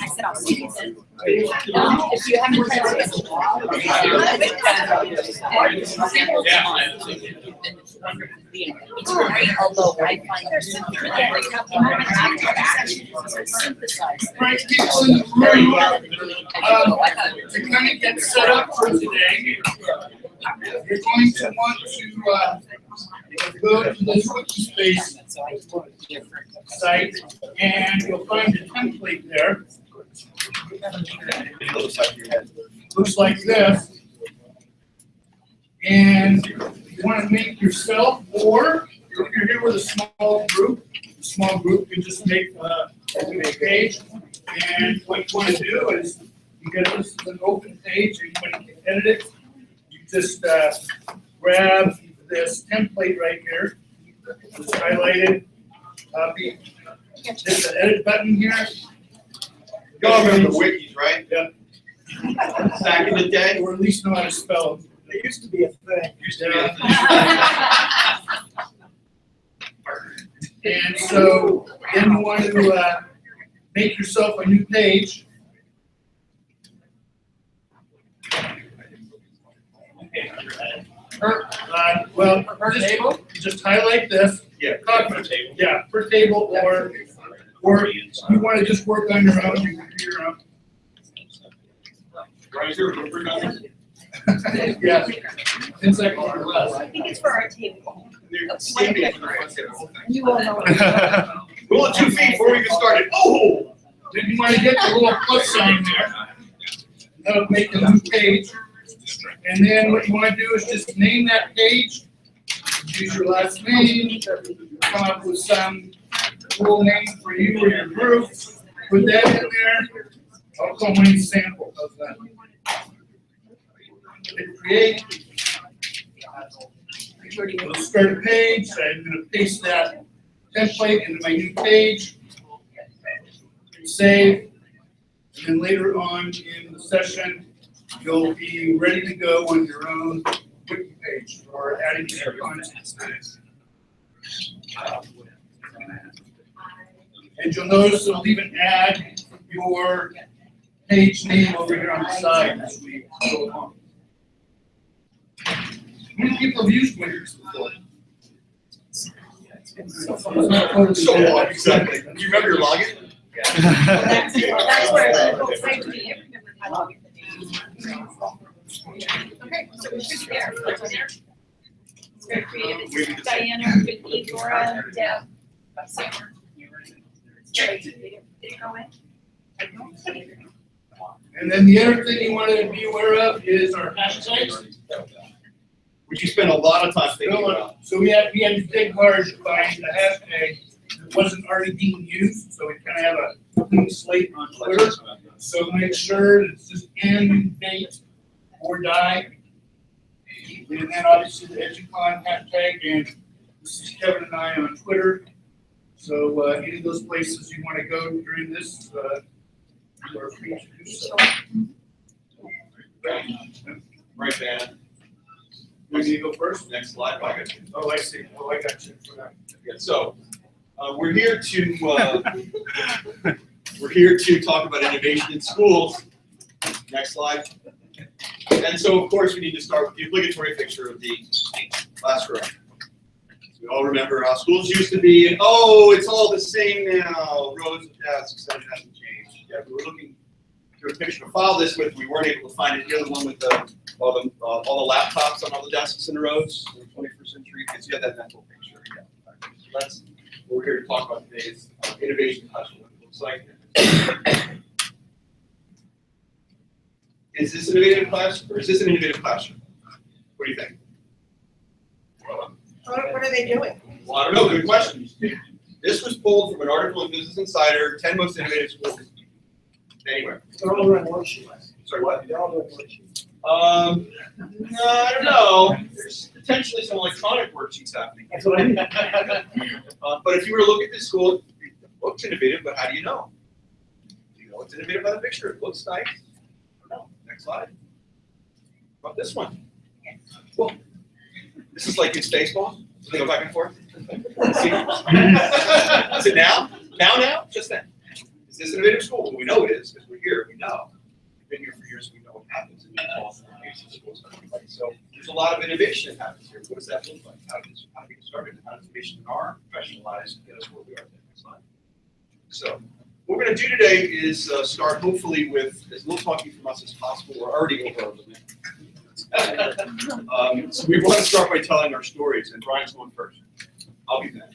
I said, I'll see you then. If you haven't it's great, although I find there's something like synthesized. Right, people in the room, to kind of get set up for today, you're going to want to go to this wiki space site, and you'll find a template there. It looks like your head. Looks like this. And you want to make yourself, or if you're here with a small group can just make a page. And what you want to do is, because this is an open page and when you can edit it, you just grab this template right here, just highlight it, copy, hit the edit button here. Y'all remember the wikis, right? Yep. Back in the day? Or at least know how to spell them. It used to be a thing. And so then you want to make yourself a new page. Well, just highlight this. Yeah, Per table. Yeah, per table, or you want to just work on your own, you can do your own. Right here, we're done. Yeah. It's like more or less. I think it's for our table. You all know. Rule of 2 feet before we get started. Oh! Then you want to get the little plus sign there. That'll make a new page. And then what you want to do is just name that page. Use your last name. Come up with some cool name for you or your group. Put that in there. I'll call mine sample. How's that? Hit create. Let's start a page. I'm going to paste that template into my new page. Save. And then later on in the session, you'll be ready to go on your own wiki page or adding your content. And you'll notice it'll even add your page name over here on the side as we go along. How many people have used Wikis before? So long, exactly. Do you remember your login? That's where the safety. Okay, so we should there. Diana, Vicky, Dora, Deb, Summer. Did it go in? And then the other thing you want to be aware of is our hashtags. Which you spend a lot of time thinking about. So we had to dig hard to find a hashtag that wasn't already being used, so we kind of have a clean slate on Twitter. So make sure it's just Innovate or die. And then obviously the Educon hashtag, and this is Kevin and I on Twitter. So any of those places you want to go during this, you are free to do so. Right, Dan. Want me to go first? Next slide. I got you. Oh, I see. Oh, I got you for that. Yeah, so we're here to talk about innovation in schools. Next slide. And so, of course, we need to start with the obligatory picture of the classroom. We all remember how schools used to be, and oh, it's all the same now. Rows of desks, that hasn't changed. Yeah, we were looking through a picture to file this with. We weren't able to find it here, the one with all the laptops on all the desks in the rows in the 21st century. Because you have that mental picture. Yeah. So that's what we're here to talk about today is innovation classroom. What it looks like. Is this an innovative class, or is this an innovative classroom? What do you think? What are they doing? Well, I don't know. Good question. This was pulled from an article in Business Insider, 10 most innovative schools. Anyway, They're all doing worksheets. sorry, what? They're all doing worksheets. No, I don't know. There's potentially some electronic worksheets happening. That's what I mean. But if you were to look at this school, it looks innovative, but how do you know? You know it's innovative by the picture. It looks nice. I don't know. Next slide. How about this one? Well, this is like in Spaceballs. Do they go back and forth? See? Is it now? Now? Just then. Is this an innovative school? Well, we know it is because we're here. We know. We've been here for years. We know what happens in schools. So there's a lot of innovation that happens here. What does that look like? How do we get started? How does innovation in our professionalized get us where we are? Next slide. So what we're going to do today is start hopefully with as little talking from us as possible. We're already over our limit. So we want to start by telling our stories, and Brian's going first. I'll be back.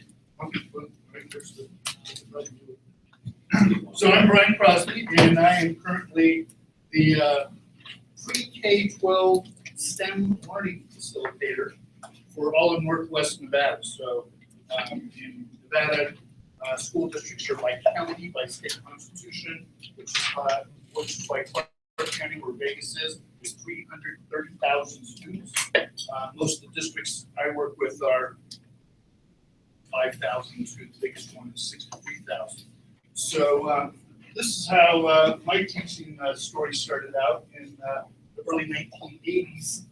So I'm Brian Crosby, and I am currently the pre-K-12 STEM learning facilitator for all of Northwest Nevada. So in Nevada, school districts are by county, by state constitution, which is by Clark County, where Vegas is 330,000 students. Most of the districts I work with are 5,000 students. The biggest one is 63,000. So this is how my teaching story started out in the early 1980s.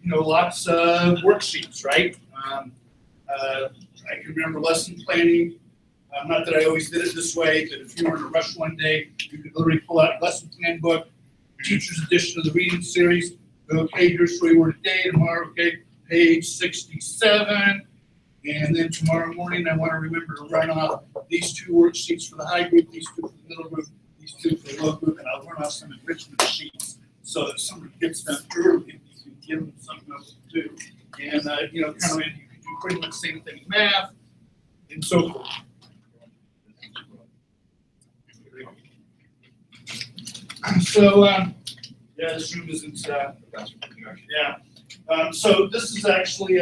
Lots of worksheets, right? I can remember lesson planning. Not that I always did it this way, but if you were in a rush one day, you could literally pull out a lesson plan book, teacher's edition of the reading series. Okay, here's where we were today, tomorrow, okay, page 67. And then tomorrow morning, I want to remember to run off these two worksheets for the high group, these two for the middle group, these two for the low group, and I'll run off some enrichment sheets so that somebody gets them early, you can give them something else to do. And, you can do pretty much the same thing in math and so forth. So, this room isn't, so this is actually,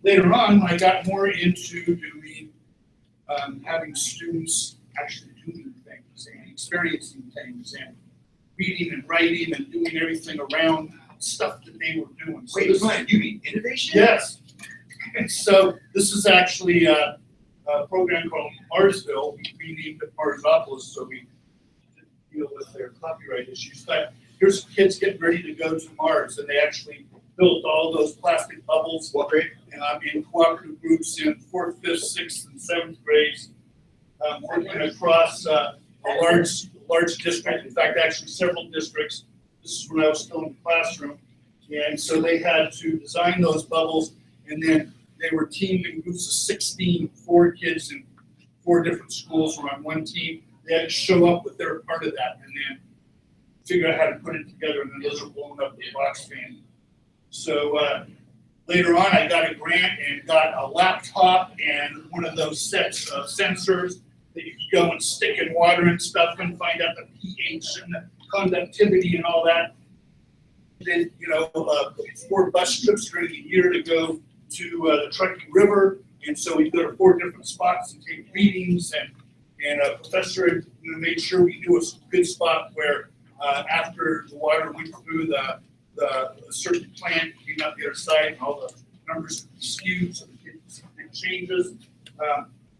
later on, when I got more into doing, having students actually doing things and experiencing things and reading and writing and doing everything around stuff that they were doing. So Wait, Brian, you mean innovation? Yes. And so this is actually a program called Marsville. We renamed it Marsopolis, so we deal with their copyright issues. But here's kids getting ready to go to Mars, and they actually built all those plastic bubbles. What grade? In cooperative groups in 4th, 5th, 6th, and 7th grades, working across a large district. In fact, actually several districts. This is when I was still in the classroom. And so they had to design those bubbles, and then they were teamed in groups of 16, 4 kids in 4 different schools were on one team. They had to show up with their part of that and then figure out how to put it together, and then those are blown up with a box fan. So later on, I got a grant and got a laptop and one of those sets of sensors that you could go and stick in water and stuff and find out the pH and the conductivity and all that. Then, 4 bus trips during a year to go to the Truckee River, and so we go to 4 different spots and take readings, and a professor made sure we knew a good spot where after the water went through the certain plant came out the other side, and all the numbers would be skewed, so the kids could see big changes.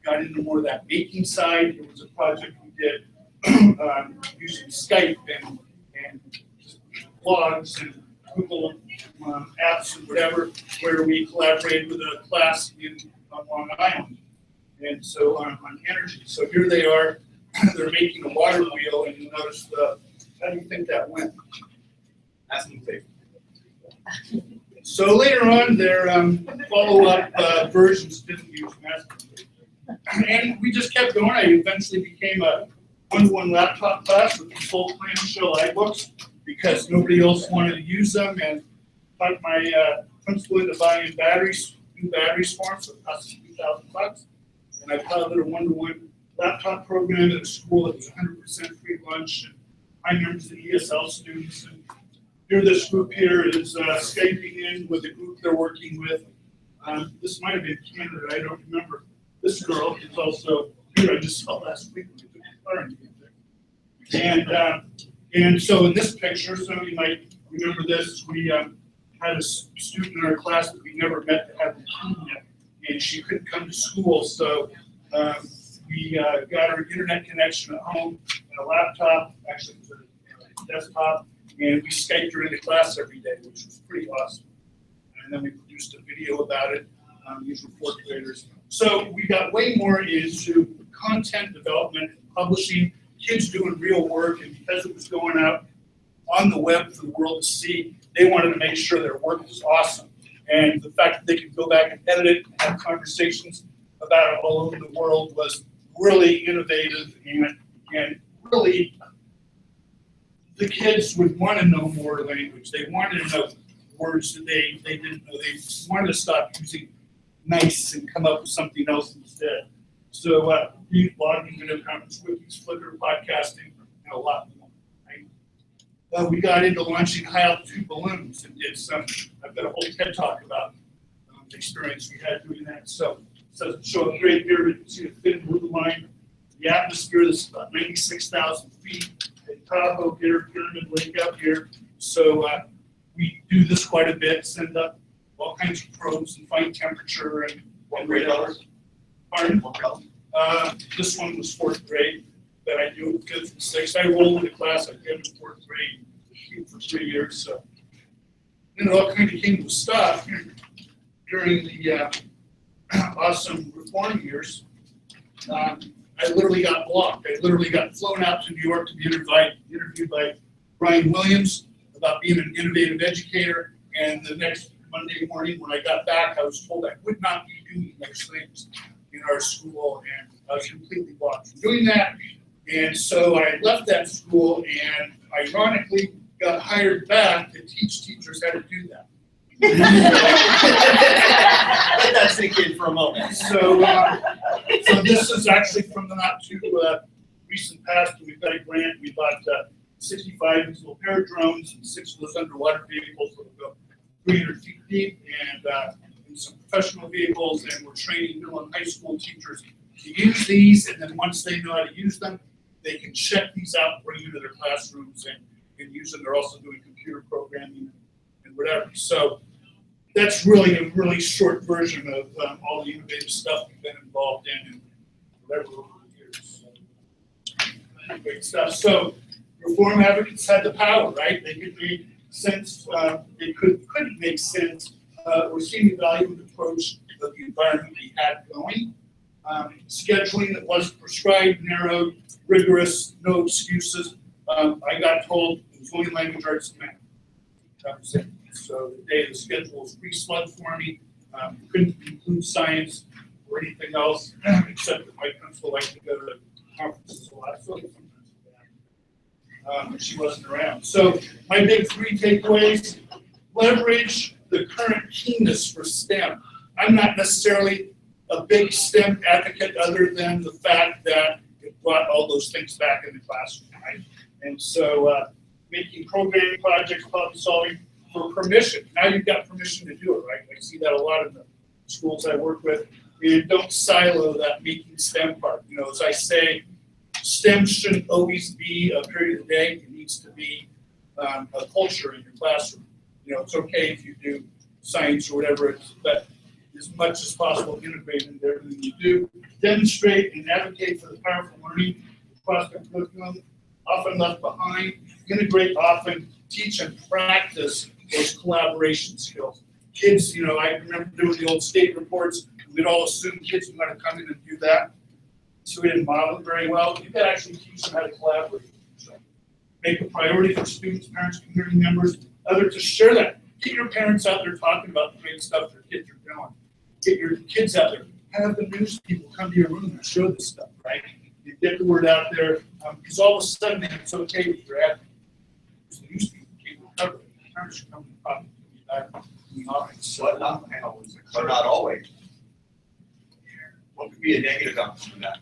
Got into more of that baking side. It was a project we did using Skype and blogs and Google apps and whatever, where we collaborated with a class on Long Island. And so on energy. So here they are, they're making a water wheel, and you notice how do you think that went? Asking tape. So later on, their follow-up versions didn't use masking tape. And we just kept going. I eventually became a 1-to-1 laptop class with these full clamshell iBooks because nobody else wanted to use them, and talked my principal into buying new batteries for them, so it cost $2,000. And I piloted a 1-to-1 laptop program at a school that was 100% free lunch, and high numbers of ESL students. And here, this group here is Skyping in with the group they're working with. This might have been Canada, I don't remember. This girl is also here. I just saw last week when we took the car in. And so in this picture, some of you might remember this, we had a student in our class that we never met that had leukemia, and she couldn't come to school, so we got her internet connection at home and a laptop, actually it was a desktop, and we Skyped her into class every day, which was pretty awesome. And then we produced a video about it, these were fourth graders. So we got way more into content development and publishing, kids doing real work, and because it was going out on the web for the world to see, they wanted to make sure their work was awesome. And the fact that they could go back and edit it and have conversations about it all over the world was really innovative, and really the kids would want to know more language. They wanted to know words that they didn't know. They wanted to stop using nice and come up with something else instead. So blogging, video conference, wikis, Flickr, podcasting, and a lot more. Right? We got into launching high altitude balloons and did some. I've got a whole TED talk about the experience we had doing that. So show up right here, you can see the thin blue line. The atmosphere is about 96,000 feet. At Tahoe here, Pyramid Lake up here. So we do this quite a bit, send up all kinds of probes and find temperature and What grade levels? Pardon? What grade? This one was fourth grade, but I do it fifth and sixth. I rolled into class, I did in fourth grade for 3 years. So, it all kind of came to a stop during the awesome reform years. I literally got blocked. I literally got flown out to New York to be interviewed by Brian Williams about being an innovative educator. And the next Monday morning when I got back, I was told I would not be doing those things in our school, and I was completely blocked from doing that. And so I left that school and ironically got hired back to teach teachers how to do that. Let that sink in for a moment. So this is actually from the not too recent past. We've got a grant. We bought 65 these little paradrones and 6 of those underwater vehicles that will go 300 feet deep, and some professional vehicles. And we're training middle and high school teachers to use these. And then once they know how to use them, they can check these out, bring them to their classrooms, and use them. They're also doing computer programming and whatever. So that's really a really short version of all the innovative stuff we've been involved in and whatever over the years. So, great stuff. So reform advocates had the power, right? They could make sense. They couldn't make sense or see the value of the approach of the environment we had going. Scheduling that wasn't prescribed, narrowed, rigorous, no excuses. I got told it was only language arts and math. That was it. So the day the schedule was re-slugged for me. Couldn't include science or anything else, except that my principal liked to go to conferences a lot. So she wasn't around. So my big 3 takeaways: leverage the current keenness for STEM. I'm not necessarily a big STEM advocate other than the fact that it brought all those things back in the classroom, right? And so making programming projects, problem solving for permission. Now you've got permission to do it, right? I see that a lot in the schools I work with. And don't silo that making STEM part. You know, as I say, STEM shouldn't always be a period of the day. It needs to be a culture in your classroom. You know, it's okay if you do science or whatever it is, but as much as possible, integrate into everything you do. Demonstrate and advocate for the powerful learning across the curriculum, often left behind. Integrate often, teach and practice those collaboration skills. Kids, you know, I remember doing the old state reports, we'd all assume kids were going to come in and do that. So we didn't model it very well. You could actually teach them how to collaborate. So make a priority for students, parents, community members, others to share that. Get your parents out there talking about the great stuff their kids are doing. Get your kids out there. Have the news people come to your room and show this stuff, right? You get the word out there, because all of a sudden it's okay with your admin. The news people can't recover it. Parents should come and talk to you back in the office. But not always. What could be a negative outcome from that?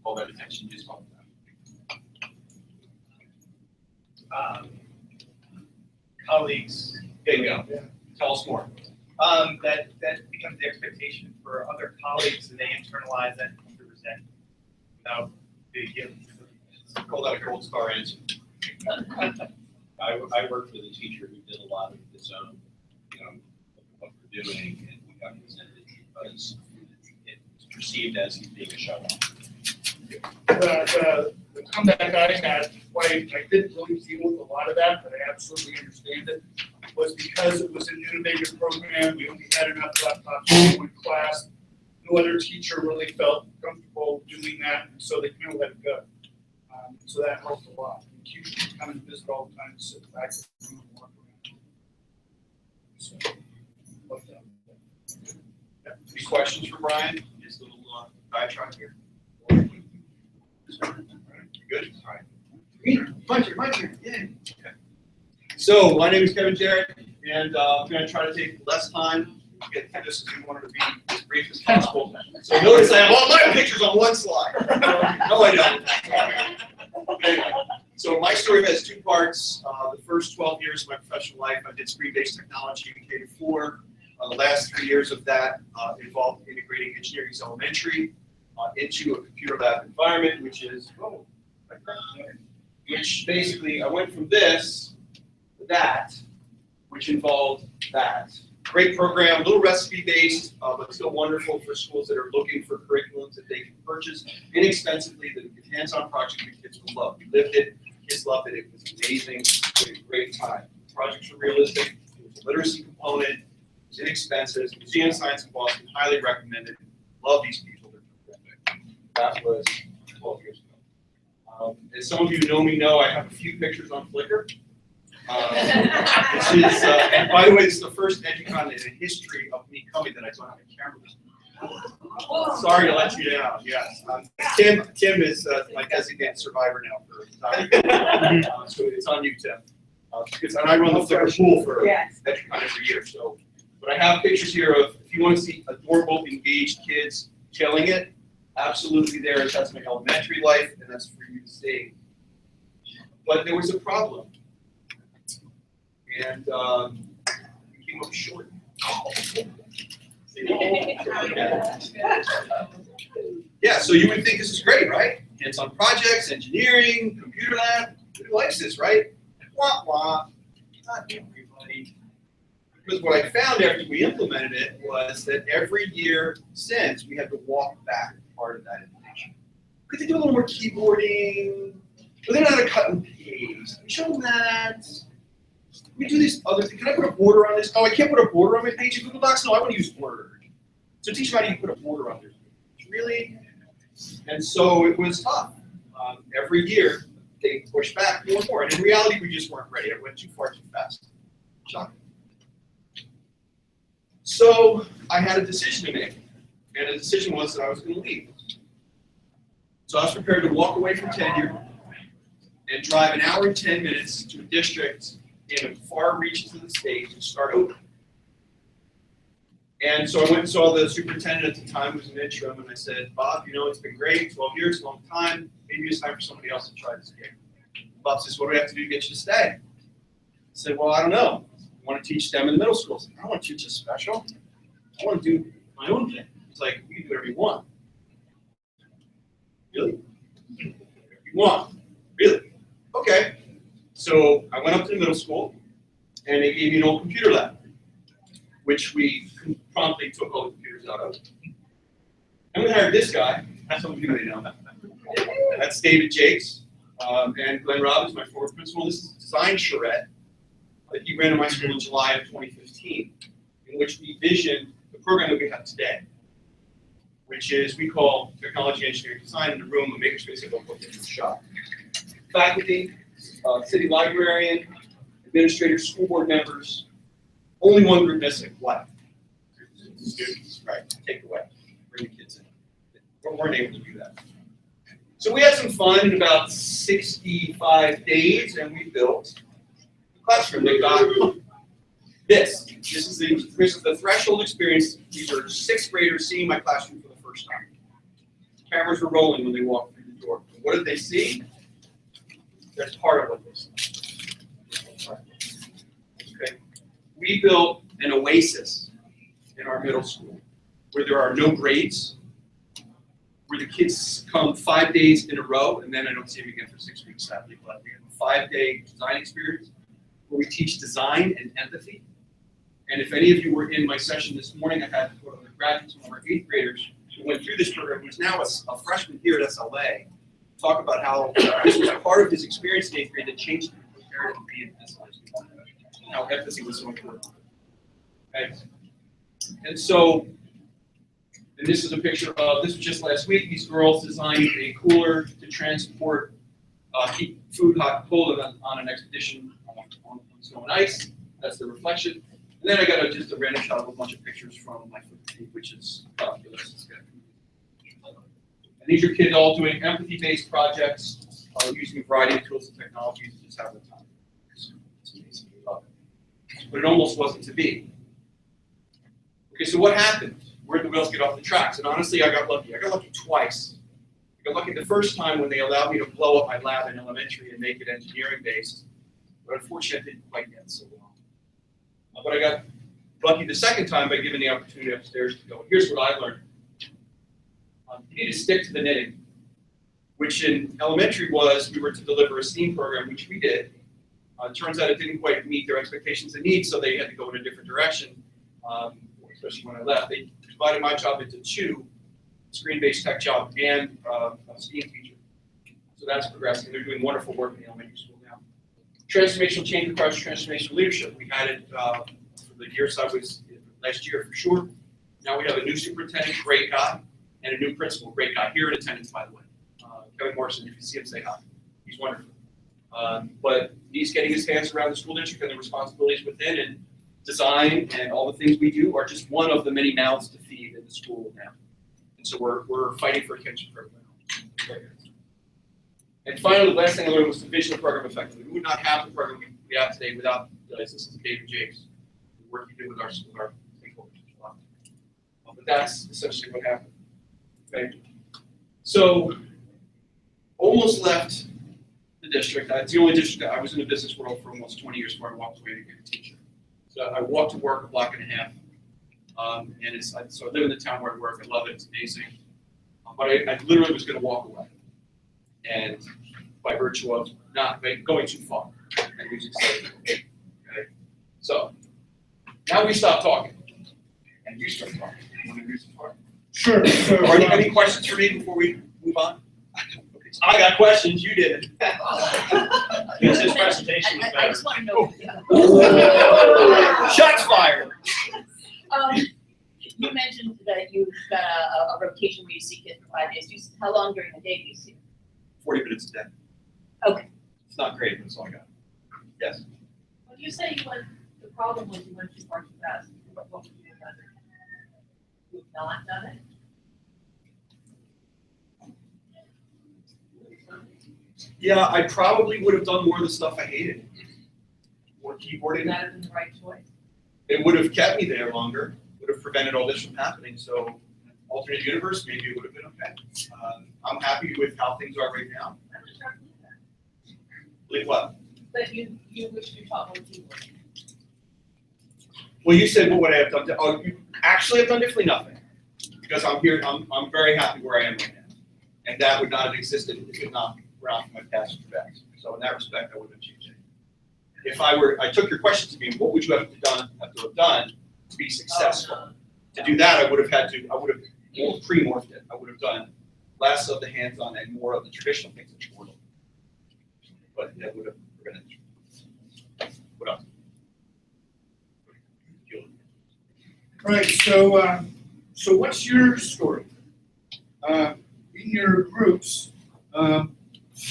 All that attention just on that. Colleagues, There you go. Yeah. Tell us more. that becomes the expectation for other colleagues, and they internalize that to resent. You know, they give Call that a gold star answer. I worked with a teacher who did a lot of his own, what we're doing, and we got presented because it's perceived as he's being a show off. The comeback I had, why I didn't really deal with a lot of that, but I absolutely understand it, was because it was an innovative program. We only had enough laptops in one class. No other teacher really felt comfortable doing that, and so they kind of let it go. So that helped a lot. Teachers come and visit all the time, sit back and walk around. So, but, Any questions for Brian? His little diatribe here? Good? All right. My turn. Yeah. Okay. So, my name is Kevin Jarrett, and I'm going to try to take less time to get through this as we wanted to be as brief as possible. So, notice I have all my pictures on one slide. No, I don't. Okay. So, my story has two parts. The first 12 years of my professional life, I did screen-based technology in K-4. The last 3 years of that involved integrating engineering's elementary into a computer lab environment, which basically I went from this to that, which involved that. Great program, a little recipe-based, but still wonderful for schools that are looking for curriculums that they can purchase inexpensively, that it's a hands-on project that kids will love. We lived it, kids loved it, it was amazing, we had a great time. Projects were realistic, there was a literacy component, it was inexpensive, Museum of Science in Boston, highly recommended, love these people, they're terrific. That was 12 years ago. As some of you know me know, I have a few pictures on Flickr. This is, and by the way, this is the first Educon in the history of me coming that I don't have a camera. Sorry to let you down, yes. Tim is my designated survivor now for so it's on you, Tim. Because I run the Flickr pool for Educon every year. So, but I have pictures here of, if you want to see adorable, engaged kids killing it, absolutely there. That's my elementary life, and that's for you to see. But there was a problem. And we came up short. Yeah, so you would think this is great, right? Hands-on projects, engineering, computer lab. Who likes this, right? Wah, wah. Not everybody. Because what I found after we implemented it was that every year since, we had to walk back part of that information. Could they do a little more keyboarding? But they know how to cut and paste. We show them that. We do these other things. Can I put a border on this? Oh, I can't put a border on my page in Google Docs? No, I want to use Word. So teach them how do you put a border on their page. Really? And so it was tough. Every year, they pushed back more and more. And in reality, we just weren't ready. It went too far too fast. Shocking. So I had a decision to make. And the decision was that I was going to leave. So I was prepared to walk away from tenure and drive an hour and 10 minutes to a district in far reaches of the state to start over. And so I went and saw the superintendent at the time, who was an interim, and I said, Bob, it's been great, 12 years, a long time, maybe it's time for somebody else to try this game. Bob says, what do we have to do to get you to stay? I said, well, I don't know. I want to teach STEM in the middle schools. I don't want to teach a special. I want to do my own thing. He's like, you can do whatever you want. Really? You want? Really? Okay. So I went up to the middle school, and they gave me an old computer lab, which we promptly took all the computers out of. And we hired this guy. Some of you may know. That's David Jakes. And Glenn Robbins, my former principal. This is Design Charrette that he ran in my school in July of 2015, in which we visioned the program that we have today, which is we call technology, engineering, design in the room, a makerspace of a shop. Faculty, city librarian, administrators, school board members, only one group missing, what? Students, right, take away, bring the kids in. We weren't able to do that. So we had some fun in about 65 days, and we built a classroom that got this. This is the threshold experience. These are sixth graders seeing my classroom for the first time. Cameras were rolling when they walked through the door. What did they see? That's part of what they saw. Okay. We built an oasis in our middle school where there are no grades, where the kids come 5 days in a row, and then I don't see them again for 6 weeks, sadly, but we have a 5-day design experience where we teach design and empathy. And if any of you were in my session this morning, I had one of the graduates, one of our 8th graders, who went through this program, who's now a freshman here at SLA, talk about how this was part of his experience in 8th grade that changed him, prepared him to be in this, how empathy was so important. Okay. And so, and this is a picture of, this was just last week, these girls designed a cooler to transport, keep food hot and cold on an expedition on snow and ice. That's the reflection. And then I got just a random shot of a bunch of pictures from my food, which is fabulous. And these are kids all doing empathy-based projects, using a variety of tools and technologies to just have the time. It's amazing. But it almost wasn't to be. Okay, so what happened? Where did the wheels get off the tracks? And honestly, I got lucky. I got lucky twice. I got lucky the first time when they allowed me to blow up my lab in elementary and make it engineering-based. But unfortunately, I didn't quite get so well. But I got lucky the second time by giving the opportunity upstairs to go. Here's what I learned. You need to stick to the knitting, which in elementary was we were to deliver a STEAM program, which we did. It turns out it didn't quite meet their expectations and needs, so they had to go in a different direction, especially when I left. They divided my job into 2, screen-based tech job and a STEAM teacher. So that's progressing. They're doing wonderful work in the elementary school now. Transformational change requires transformational leadership. We had it for the years I was last year for sure. Now we have a new superintendent, great guy, and a new principal, great guy. Here in attendance, by the way. Kevin Morrison, if you see him, say hi. He's wonderful. But he's getting his hands around the school district and the responsibilities within, and design and all the things we do are just one of the many mouths to feed in the school now. And so we're fighting for attention for everyone. And finally, the last thing I learned was to vision the program effectively. We would not have the program we have today without this is David James, the work he did with our stakeholders as well. But that's essentially what happened. Okay. So almost left the district. It's the only district that I was in the business world for almost 20 years before I walked away to get a teacher. So I walked to work a block and a half. So I live in the town where I work. I love it. It's amazing. But I literally was going to walk away. And by virtue of not going too far and losing sight. Okay. So now we stop talking. And you start talking. You want to do some talking? Sure. So, Are there any questions for me before we move on? Okay, so I got questions, you didn't. His presentation was I better. just want to know. Shots fired. You mentioned that you've got a rotation where you see kids for 5 days. How long during the day do you see them? 40 minutes a day. Okay. It's not great, but it's all I got. Yes. When you say you went, the problem was you went too far too fast, what would you have done? You have not done it? Yeah, I probably would have done more of the stuff I hated. More keyboarding. Would that have been the right choice? It would have kept me there longer, would have prevented all this from happening. So, alternate universe, maybe it would have been okay. I'm happy with how things are right now. I'm not sure I believe that. Believe what? But you wish you taught more people. Well, you said what would I have done? Actually, I've done definitely nothing because I'm here. I'm very happy where I am right now, and that would not have existed if it not around for my past effects. So in that respect, I wouldn't have changed it. If I took your question to me, what would you have to have done to be successful? To do that, I would have more pre-morphed it. I would have done less of the hands-on and more of the traditional things that you were doing. But that would have prevented it. What else? right, so what's your story? In your groups, why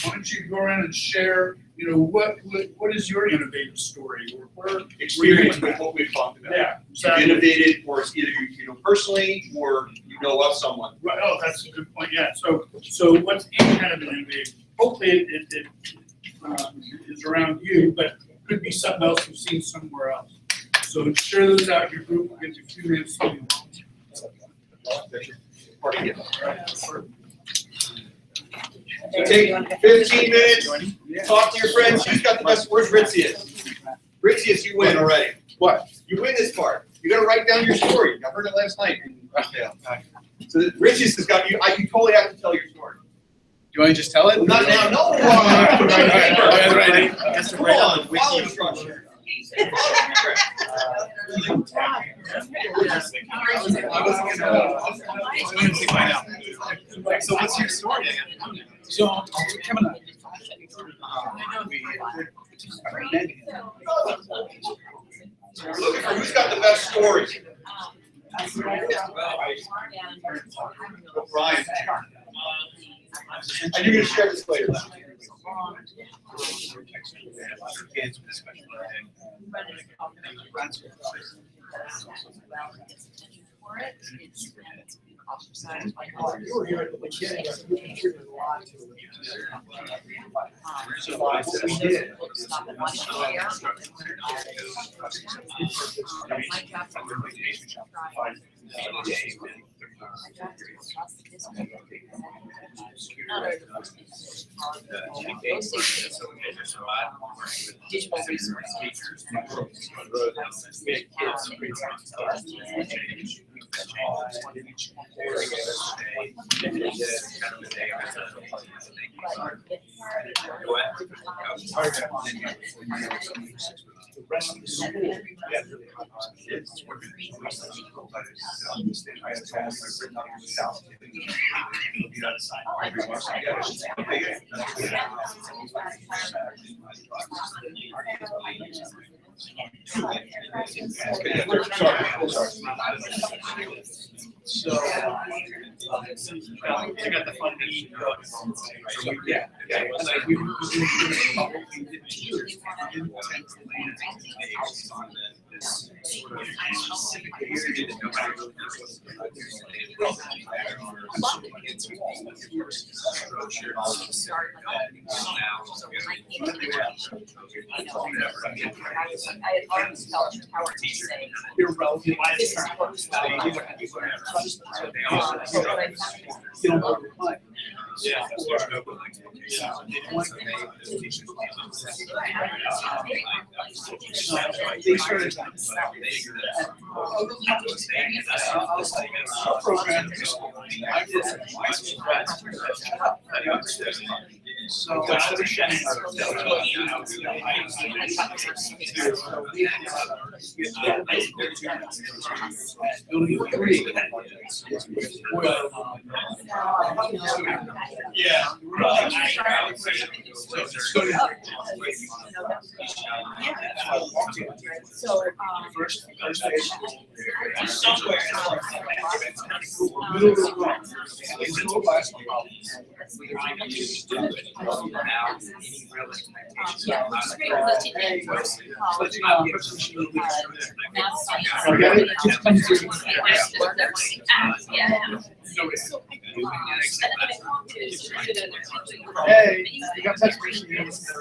don't you go around and share, what is your innovative story? Or where Experience with what we've talked about. Yeah, You've exactly. innovated, or it's either you know personally, or you know of someone. Right, oh, that's a good point, yeah. So what's any kind of innovative? Hopefully it is around you, but it could be something else you've seen somewhere else. So share those out in your group, we'll give you a few minutes to do that. So take 15 minutes, talk to your friends. Who's got the best? Where's Ritzius? Ritzius, you win already. What? You win this part. You gotta write down your story. I heard it last night. So So Richie's has got you. You totally have to tell your story. You want to just tell it? Not now. No. Right. Come on. Follow instruction. So what's your story? So Kevin and Looking for who's got the best story. Brian. And you're going to share this later. You were here at the beginning, you contributed a lot to it. So what we did. Digital resources. The rest of the school. So, You got the fun meat. yeah. And like we were doing teachers in 10th grade. This sort of specific area that nobody really knows what you're relevant. You don't know what. Yeah. They started program. I did so Yeah. So, first day of school. Middle of the road. It's no basketball. yeah, which is great because it was, math, science. Yeah. Hey, you got text messages.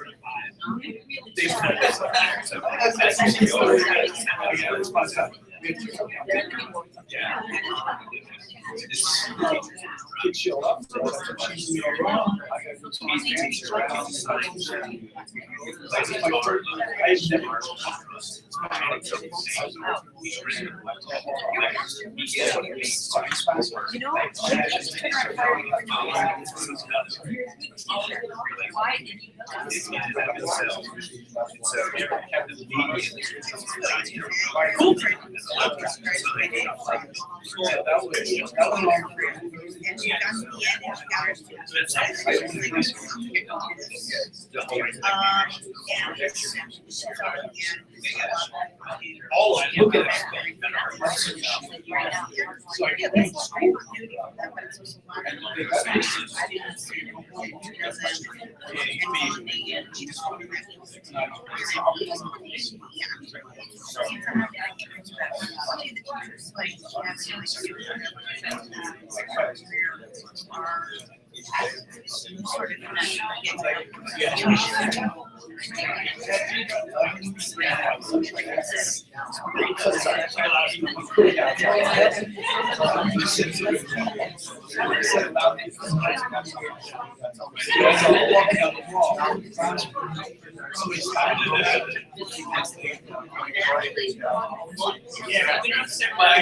Kids show up. She's around. I got You know, why did you? All of it. Look at it.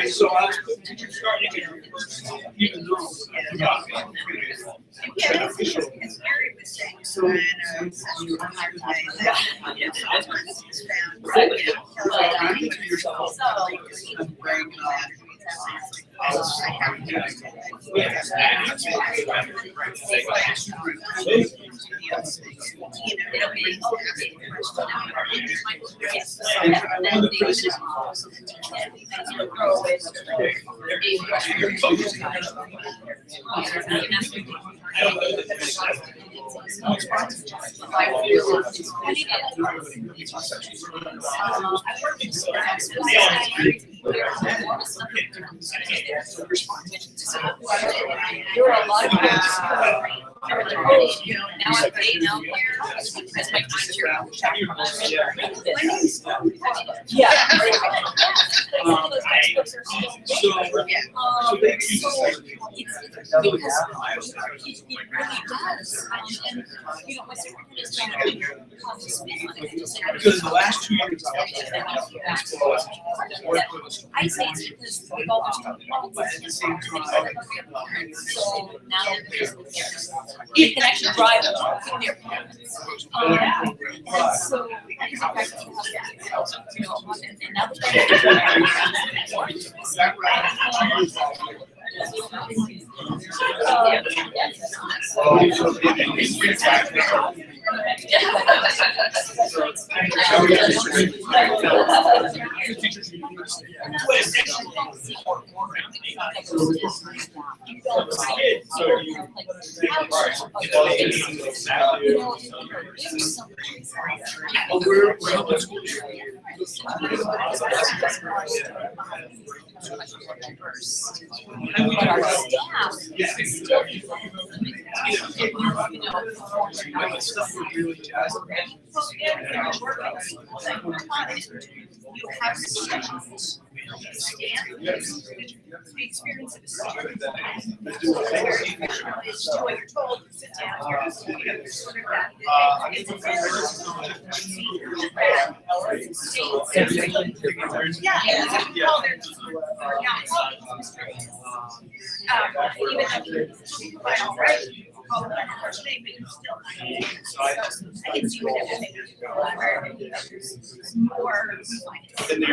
So I was starting to get even though. Yeah, it's very mistakes. There were a lot of kids. You know, now I'm dating out here because my teacher. Yeah. Some of those textbooks are still. It really does. And, you know, my superintendent is trying to spin on it. Because the last 2 years I say it's because we've all been but at the same time, so now you can actually drive with their parents. And so I can practice you know, and now but our staff is still, you have students the experience of a student is what you're told, sit down, sort of that. Yeah, even though right? I can see what everything is more That's why everybody's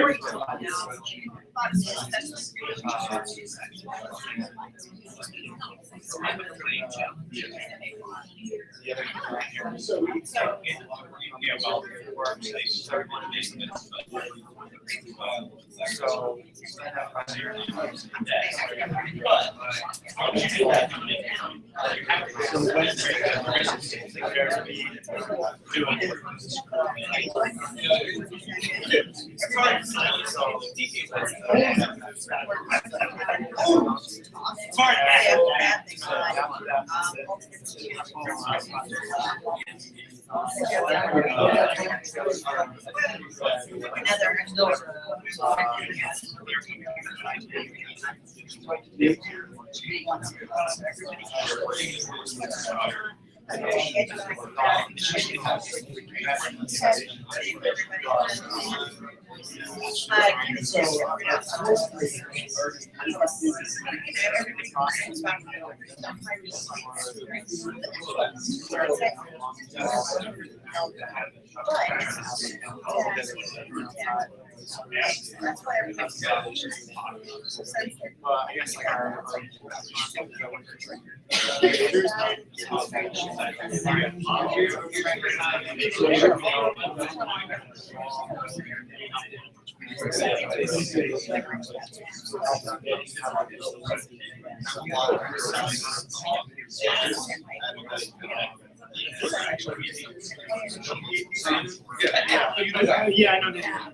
yeah, I know that.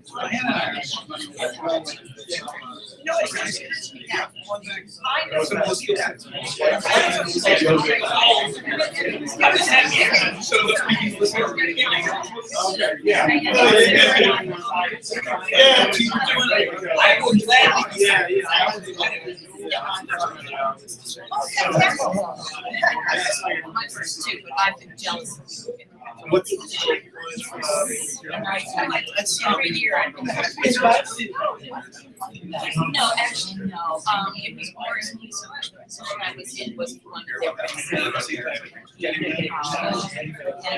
No, it's just me now. My first two, but I've been jealous. What's Every year I go back. No, actually, no. It was more so when I was in was one of their best. And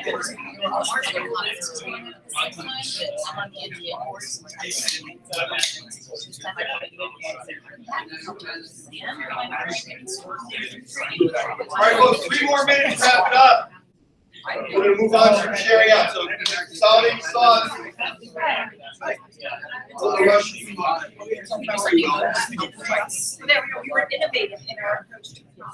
it was more than one at the same time, but I'm on the Indian horse. This time I got All right, folks, 3 more minutes to wrap it up. We're gonna move on to sharing out, so consolidating thoughts. So there we go, we were innovative in our approach to. So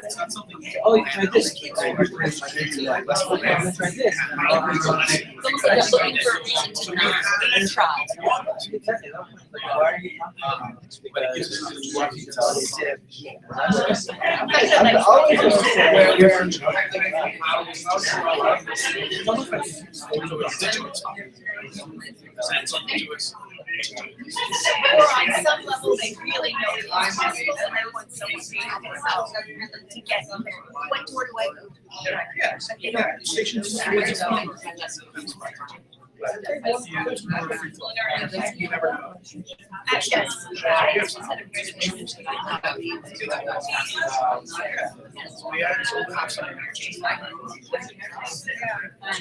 it's not something. Oh, try this. Try this. It's almost like I'm looking for a reason to not try. Or on some level, they really know it's possible, and they want someone to help themselves to get what door do I go?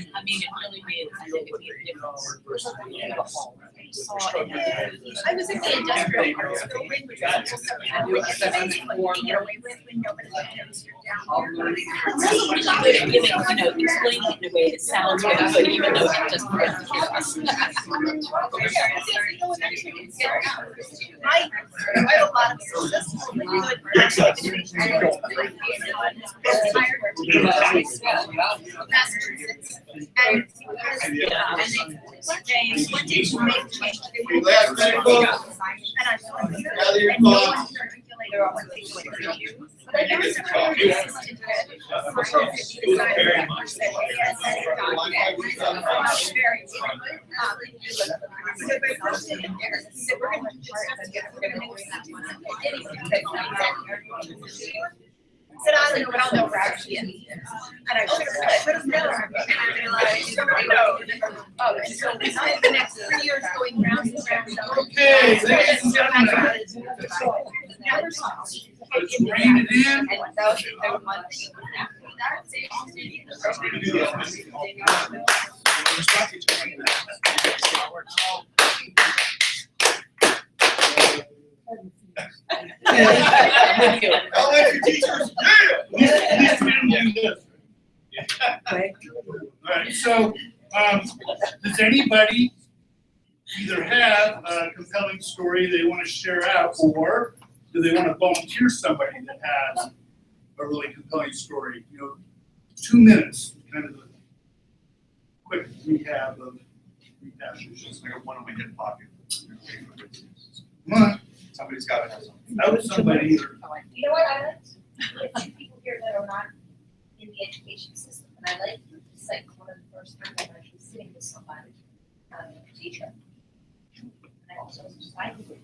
I mean, it really made a difference. I was in the industrial arts building, which is also something that we can get away with when nobody knows you're down here. I'm really good at giving, explaining it in a way that sounds good, but even though it doesn't really hear us. I have a lot of successful, really good. Massachusetts. And what did you make change? Last minute, folks. Gather your thoughts. Said I don't know, but I'll know where actually is. And I should have known. And I realized, oh, and so we spent the next 3 years going round and round. Okay, ladies and gentlemen. Never saw. Rein it in. And that was the one thing. Elementary teachers, Alright, so, does anybody either have a compelling story they want to share out, or do they want to volunteer somebody that has a really compelling story? 2 minutes, kind of a quick recap of rehashes. I got one in my hip pocket. Come on, Somebody's got to have something. out with somebody either. You know what, I like, two people here that are not in the education system, and I like to cite one of the first times I'm actually sitting with somebody, a teacher. And I also decided with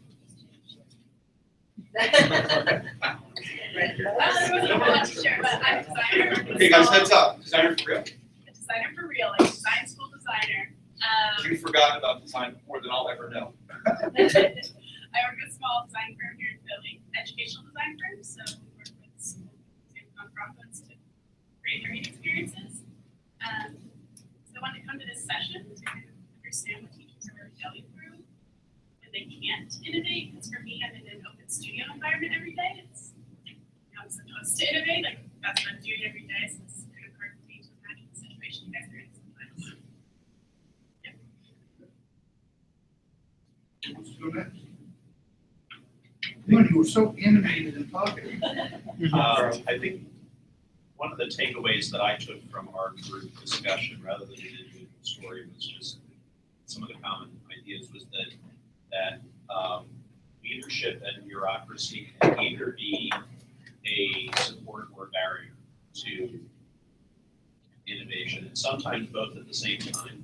Okay, guys, heads up. Designer for real. Designer for real, like design school designer. You forgot about design more than I'll ever know. I work at a small design firm here in Philly, educational design firm, so we work with schools and nonprofits to create learning experiences. So I wanted to come to this session to kind of understand what teachers are really going through when they can't innovate. Because for me, I'm in an open studio environment every day. I'm supposed to innovate, like that's what I'm doing every day. So You were so animated and talkative. I think one of the takeaways that I took from our group discussion, rather than an individual story, was just some of the common ideas was that leadership and bureaucracy can either be a support or barrier to innovation, and sometimes both at the same time.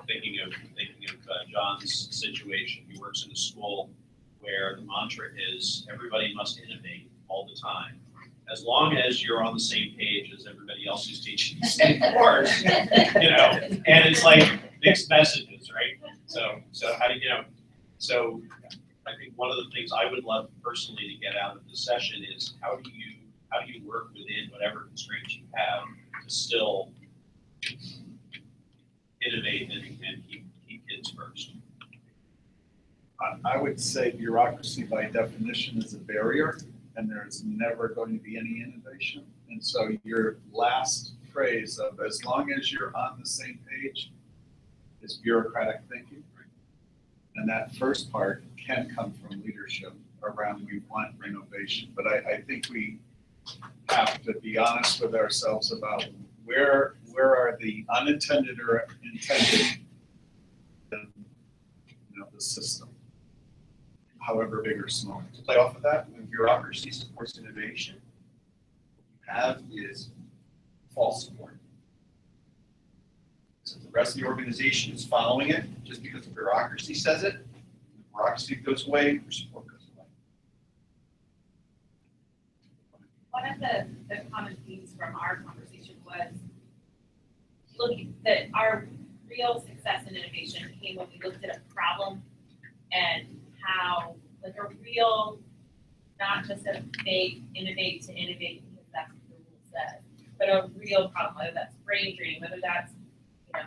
Thinking of John's situation, he works in a school where the mantra is everybody must innovate all the time. As long as you're on the same page as everybody else who's teaching the same course, and it's like mixed messages, right? So how do so I think one of the things I would love personally to get out of this session is how do you work within whatever constraints you have to still innovate and keep kids first. I would say bureaucracy by definition is a barrier, and there's never going to be any innovation. And so your last phrase of as long as you're on the same page is bureaucratic thinking. And that first part can come from leadership around we want innovation. But I think we have to be honest with ourselves about where are the unintended or intended in the system, however big or small. To play off of that, when bureaucracy supports innovation, what you have is false support. So the rest of the organization is following it just because the bureaucracy says it. The bureaucracy goes away, your support goes away. One of the common themes from our conversation was looking that our real success in innovation came when we looked at a problem and how, like a real, not just a fake innovate to innovate because that's what the rule says, but a real problem, whether that's brain drain, whether that's,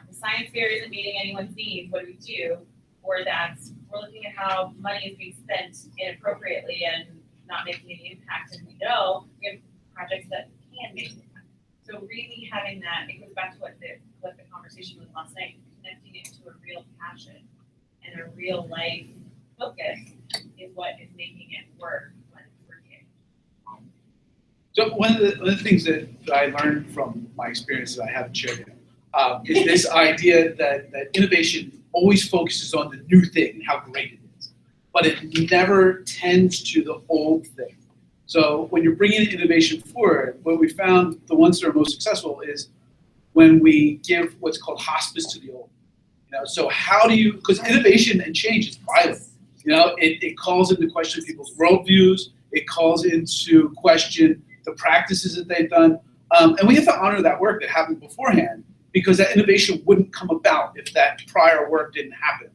the science fair isn't meeting anyone's needs, what do we do? Or that's, we're looking at how money is being spent inappropriately and not making any impact, and we know we have projects that can make an impact. So really having that, it goes back to what the conversation was last night, connecting it to a real passion and a real life focus is what is making it work when it's working. So one of the things that I learned from my experience that I haven't shared yet is this idea that innovation always focuses on the new thing and how great it is, but it never tends to the old thing. So when you're bringing innovation forward, what we found, the ones that are most successful is when we give what's called hospice to the old. So how do you, because innovation and change is violent. It calls into question people's worldviews. It calls into question the practices that they've done. And we have to honor that work that happened beforehand, because that innovation wouldn't come about if that prior work didn't happen.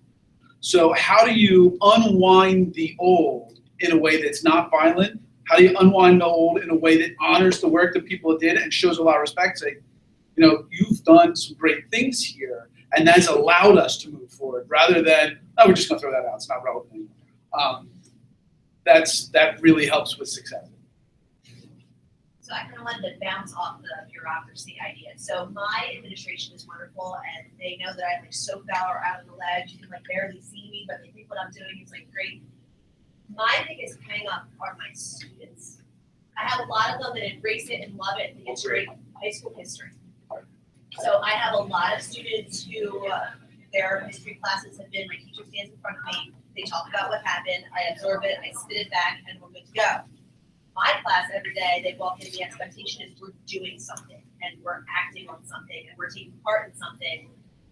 So how do you unwind the old in a way that's not violent? How do you unwind the old in a way that honors the work that people did and shows a lot of respect, saying, you've done some great things here, and that's allowed us to move forward, rather than, oh, we're just gonna throw that out, it's not relevant anymore. That really helps with success. So I kind of wanted to bounce off the bureaucracy idea. So my administration is wonderful, and they know that I'm so far out on the ledge. You can barely see me, but they think what I'm doing is great. My biggest hang up are my students. I have a lot of them that embrace it and love it and think it's great high school history. So I have a lot of students who their history classes have been, my teacher stands in front of me, they talk about what happened, I absorb it, I spit it back, and we're good to go. My class every day, they walk in, the expectation is we're doing something, and we're acting on something, and we're taking part in something.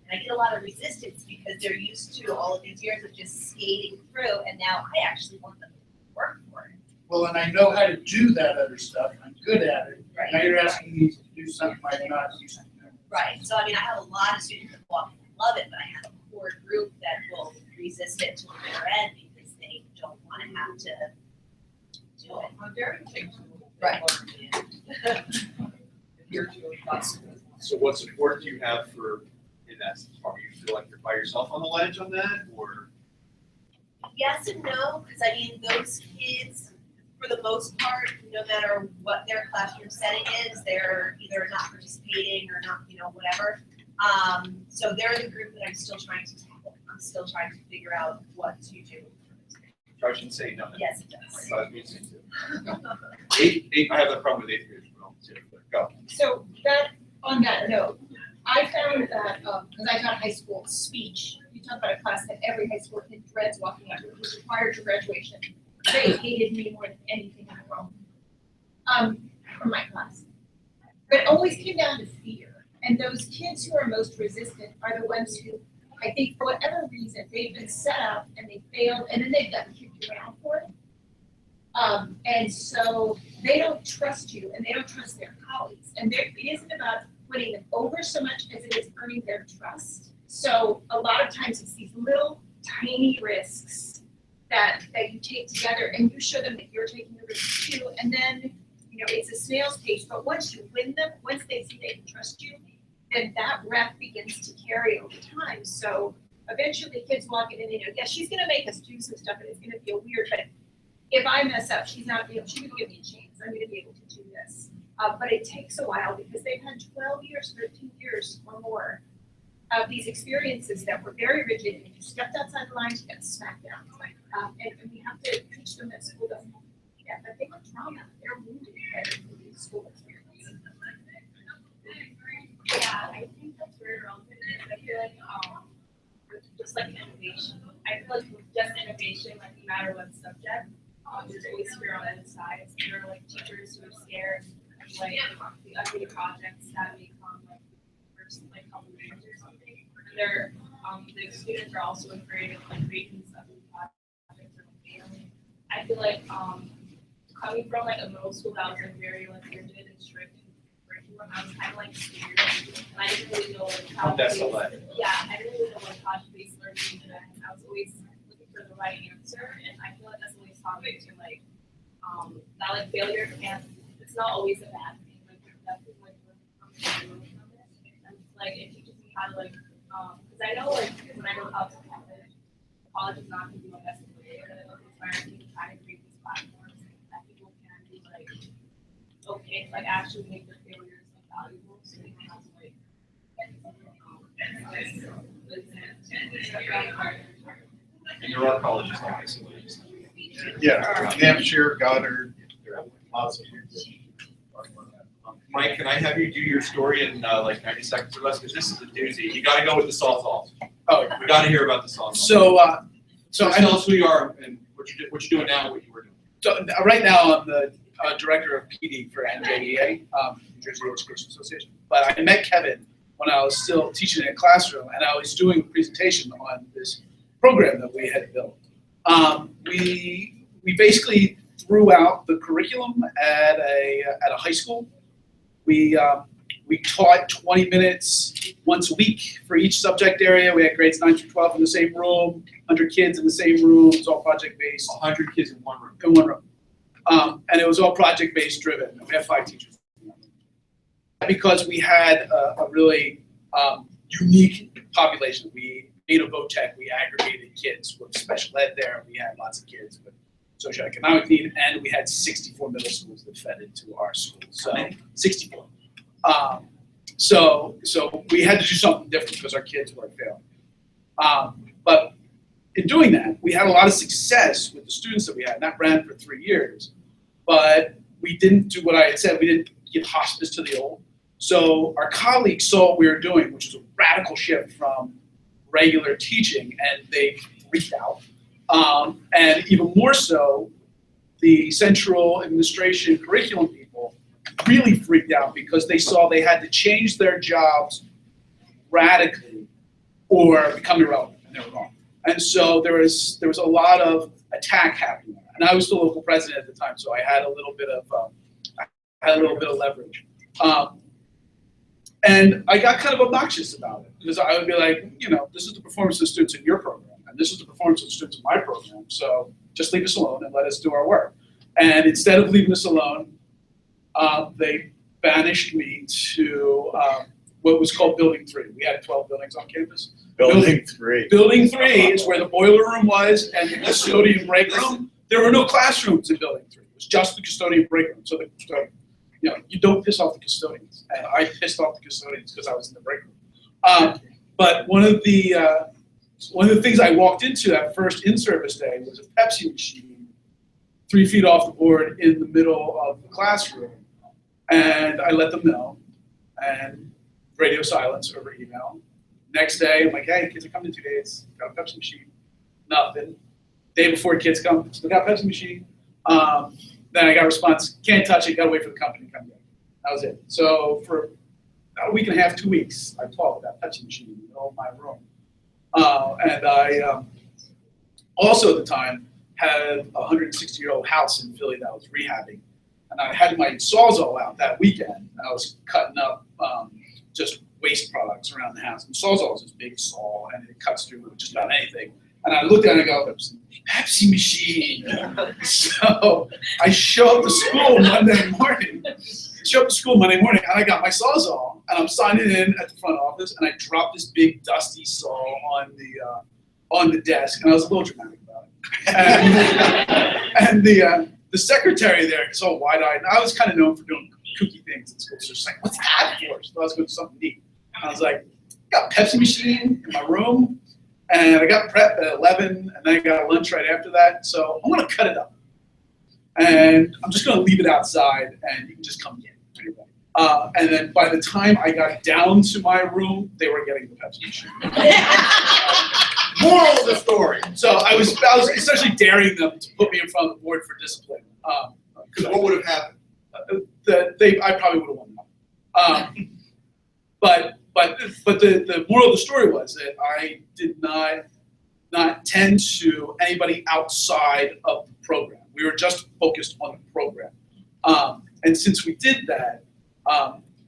And I get a lot of resistance because they're used to all of these years of just skating through, and now I actually want them to work for it. Well, and I know how to do that other stuff, I'm good at it. Right. Now you're asking me to do something I'm not used to. Right, so I have a lot of students that walk in and love it, but I have a core group that will resist it to the bitter end because they don't want to have to do it. Right. So what support do you have in that part? Do you feel like you're by yourself on the ledge on that, or? Yes and no, because those kids, for the most part, no matter what their classroom setting is, they're either not participating or not, whatever. So they're the group that I'm still trying to tackle. I'm still trying to figure out what to do. I shouldn't say no. Yes, it does. So that means eight, I have that problem with eighth graders. Go. So on that note, I found that, because I taught high school speech, you talk about a class that every high school kid dreads walking into, it was required to graduation. They hated me more than anything in the world, from my class. But it always came down to fear. And those kids who are most resistant are the ones who, I think for whatever reason, they've been set up and they failed, and then they've gotten kicked around for it. And so they don't trust you and they don't trust their colleagues. And it isn't about winning them over so much as it is earning their trust. So a lot of times it's these little tiny risks that you take together and you show them that you're taking the risk too. And then, it's a snail's pace, but once you win them, once they see they can trust you, then that rep begins to carry over time. So eventually kids walk in and they know, yeah, she's gonna make us do some stuff and it's gonna feel weird, but if I mess up, she's gonna give me a chance. I'm gonna be able to do this. But it takes a while because they've had 12 years, 13 years or more of these experiences that were very rigid. And if you stepped outside the lines, you got smacked down. And we have to teach them that school doesn't have to do that. But they were trauma. They're wounded by these school experiences. Yeah, I think that's very relevant. I feel like just like innovation. I feel like with just innovation, like no matter what subject, there's always fear on both sides. There are like teachers who are scared of like the ugly projects that may come like first like couple years or something. And they're the students are also afraid of like creating these ugly projects or failing. I feel like coming from like a middle school that was like very like rigid and strict curriculum, I was kind of like scared and I didn't really know like how That's to a lot. yeah, I didn't really know like how to base learning and I was always looking for the right answer and I feel like that's always taught me to like that like failure can't, it's not always a bad thing. Like there's definitely like learning from it. And like it teaches me how to like because I know like when I go out to college is not gonna be my best way, but it inspires me to try to create these platforms that people can be like okay, like actually make their failures like valuable so they don't have to like And there are colleges like this. Yeah, Hampshire, Goddard, there are lots of things. Mike, can I have you do your story in like 90 seconds or less? Because this is a doozy. You gotta go with the sawzalls. Oh, We gotta hear about the sawzalls. so Just tell us who you are and what you're doing now and what you were doing. So right now I'm the director of PD for NJEA, New Jersey Education Association. But I met Kevin when I was still teaching in a classroom, and I was doing a presentation on this program that we had built. We basically threw out the curriculum at a high school. We taught 20 minutes once a week for each subject area. We had grades 9 through 12 in the same room, 100 kids in the same room. It was all project-based. 100 kids in one room. In one room. And it was all project-based driven. We had 5 teachers. Because we had a really unique population. We made a vote tech. We aggregated kids with special ed there. We had lots of kids with socioeconomic need, and we had 64 middle schools that fed into our school. So 64. So we had to do something different because our kids weren't failing. But in doing that, we had a lot of success with the students that we had, and that ran for 3 years. But we didn't do what I had said. We didn't give hospice to the old. So our colleagues saw what we were doing, which was a radical shift from regular teaching, and they freaked out. And even more so, the central administration curriculum people really freaked out because they saw they had to change their jobs radically or become irrelevant, and they were wrong. And so there was a lot of attack happening. And I was the local president at the time, so I had a little bit of leverage. And I got kind of obnoxious about it because I would be like, this is the performance of the students in your program, and this is the performance of the students in my program. So just leave us alone and let us do our work. And instead of leaving us alone, they banished me to what was called Building 3. We had 12 buildings on campus. Building 3. Building 3 is where the boiler room was and the custodian break room. There were no classrooms in Building 3. It was just the custodian break room. So you don't piss off the custodians. And I pissed off the custodians because I was in the break room. But one of the one of the things I walked into that first in-service day was a Pepsi machine 3 feet off the board in the middle of the classroom. And I let them know, and radio silence over email. Next day, I'm like, hey, kids are coming in 2 days, got a Pepsi machine. Nothing. Day before kids come, still got a Pepsi machine. Then I got a response, can't touch it, gotta wait for the company to come in. That was it. So for about a week and a half, 2 weeks, I taught with that Pepsi machine in the middle of my room. And I also at the time had a 160-year-old house in Philly that I was rehabbing. And I had my Sawzall out that weekend. And I was cutting up just waste products around the house. And Sawzall is this big saw, and it cuts through just about anything. And I looked at it and I go, Pepsi machine. So I show up to school Monday morning. And I got my Sawzall, and I'm signing in at the front office, and I dropped this big dusty saw on the desk, and I was a little dramatic about it. And the secretary there is all wide-eyed, and I was kind of known for doing kooky things in school. So she's like, "What's that for?" So I was going to do something neat. And I was like, "Got a Pepsi machine in my room, and I got prep at 11, and then I got lunch right after that. So I'm going to cut it up, and I'm just going to leave it outside, and you can just come get it." And then by the time I got down to my room, they were getting the Pepsi machine. Moral of the story. So I was essentially daring them to put me in front of the board for discipline. Because what would have happened? I probably would have won them. But the moral of the story was that I did not tend to anybody outside of the program. We were just focused on the program. And since we did that,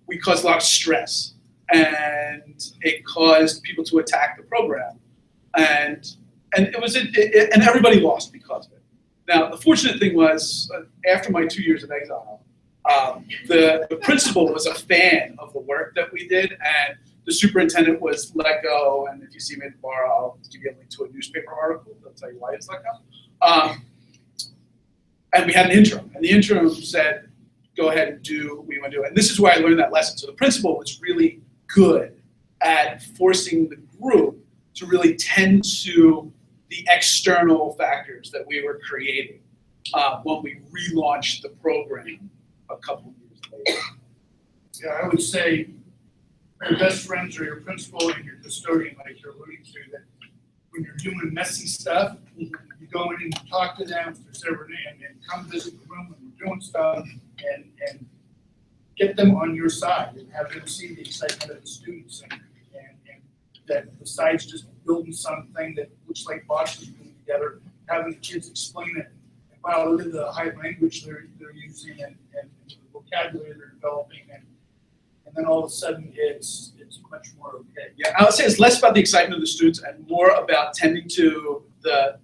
we caused a lot of stress, and it caused people to attack the program, and everybody lost because of it. Now, the fortunate thing was, after my 2 years of exile, the principal was a fan of the work that we did, and the superintendent was let go. And if you see me at the bar, I'll give you a link to a newspaper article that'll tell you why it's let go. And we had an interim, and the interim said, go ahead and do what you want to do. And this is where I learned that lesson. So the principal was really good at forcing the group to really tend to the external factors that we were creating when we relaunched the program a couple of years later. Yeah, I would say your best friends are your principal and your custodian, like you're alluding to, that when you're doing messy stuff, you go in and talk to them if there's ever and come visit the room when we're doing stuff and get them on your side and have them see the excitement of the students and that besides just building something that looks like boxes put together, having the kids explain it. And wow, look at the high language they're using and the vocabulary they're developing and then all of a sudden it's much more okay. Yeah, I would say it's less about the excitement of the students and more about tending to the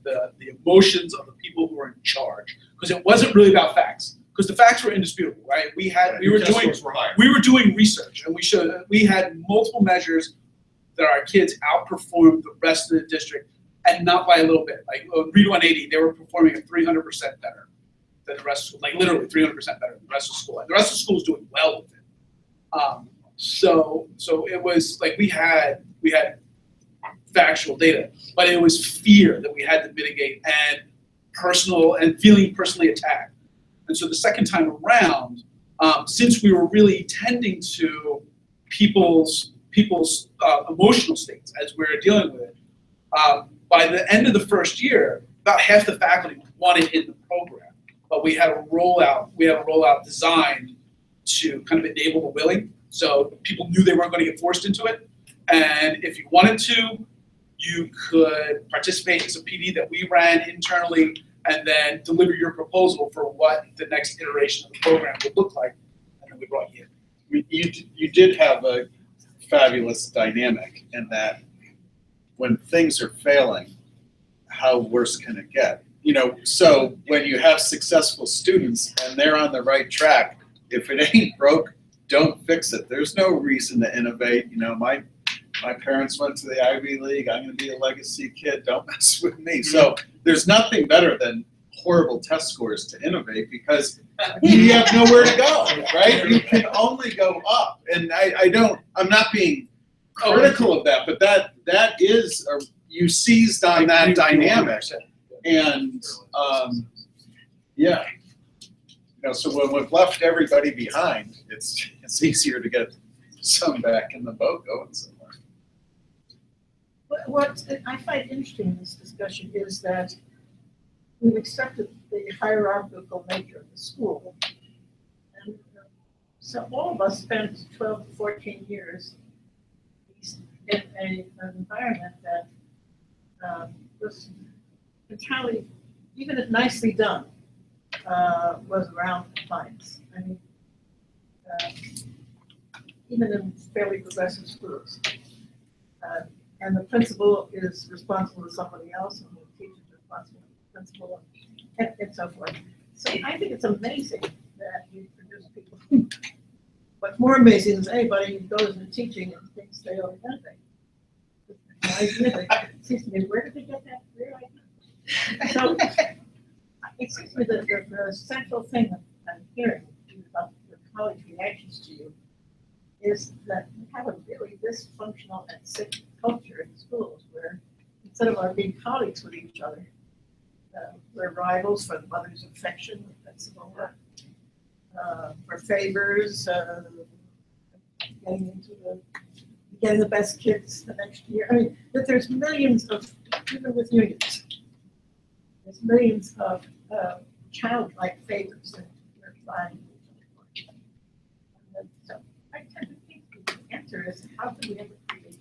emotions of the people who are in charge. Because it wasn't really about facts. Because the facts were indisputable, right? We were doing research, and we had multiple measures that our kids outperformed the rest of the district, and not by a little bit. Like Read 180, they were performing at 300% better than the rest of school, like literally 300% better than the rest of school. And the rest of school is doing well with it. So it was like we had factual data, but it was fear that we had to mitigate and feeling personally attacked. And so the second time around, since we were really tending to people's emotional states as we were dealing with it, by the end of the first year, about half the faculty wanted in the program, but we had a rollout designed to kind of enable the willing. So people knew they weren't going to get forced into it, and if you wanted to, you could participate in some PD that we ran internally, and then deliver your proposal for what the next iteration of the program would look like, and then we brought you in. You did have a fabulous dynamic in that when things are failing, how worse can it get? So when you have successful students and they're on the right track, if it ain't broke, don't fix it. There's no reason to innovate. My parents went to the Ivy League. I'm going to be a legacy kid. Don't mess with me. So there's nothing better than horrible test scores to innovate because you have nowhere to go, right? You can only go up. And I'm not being critical of that, but that is you seized on that dynamic. And, yeah. You know, so when we've left everybody behind, it's easier to get some back in the boat going somewhere. What I find interesting in this discussion is that we've accepted the hierarchical nature of the school. And so all of us spent 12 to 14 years in an environment that was entirely, even if nicely done, was around compliance. I mean, even in fairly progressive schools. And the principal is responsible to somebody else, and the teacher is responsible to the principal, and so forth. So I think it's amazing that we produce people. What's more amazing is anybody who goes into teaching and thinks they are nothing. It seems to me, where did they get that real idea? So it seems to me that the central thing that I'm hearing about your college reactions to you is that we have a really dysfunctional and sick culture in schools where instead of our being colleagues with each other, we're rivals for the mother's affection, the principal, for favors, getting the best kids the next year. I mean, that there's millions of, even with unions, there's millions of childlike favors that we're trying to do. So I tend to think the answer is how can we ever create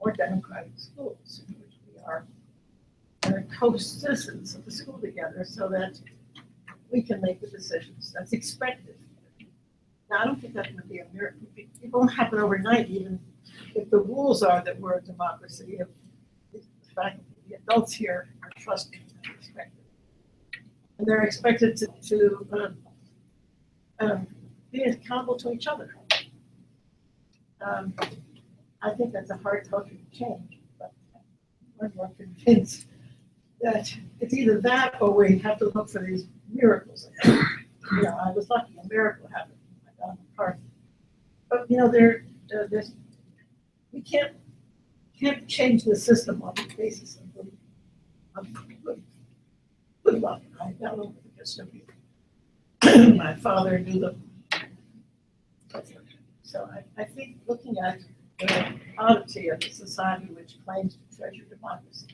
more democratic schools in which we are co-citizens of the school together so that we can make the decisions that's expected. Now, I don't think that's going to be a miracle. It won't happen overnight, even if the rules are that we're a democracy. If the faculty, the adults here are trusting and respected. And they're expected to be accountable to each other. I think that's a hard culture to change, but I'm more convinced that it's either that or we have to look for these miracles. You know, I was lucky a miracle happened when I got on the car. But you know, there's we can't change the system on the basis of good luck. I got over the history. My father knew them. So I think looking at the oddity of a society which claims to treasure democracy,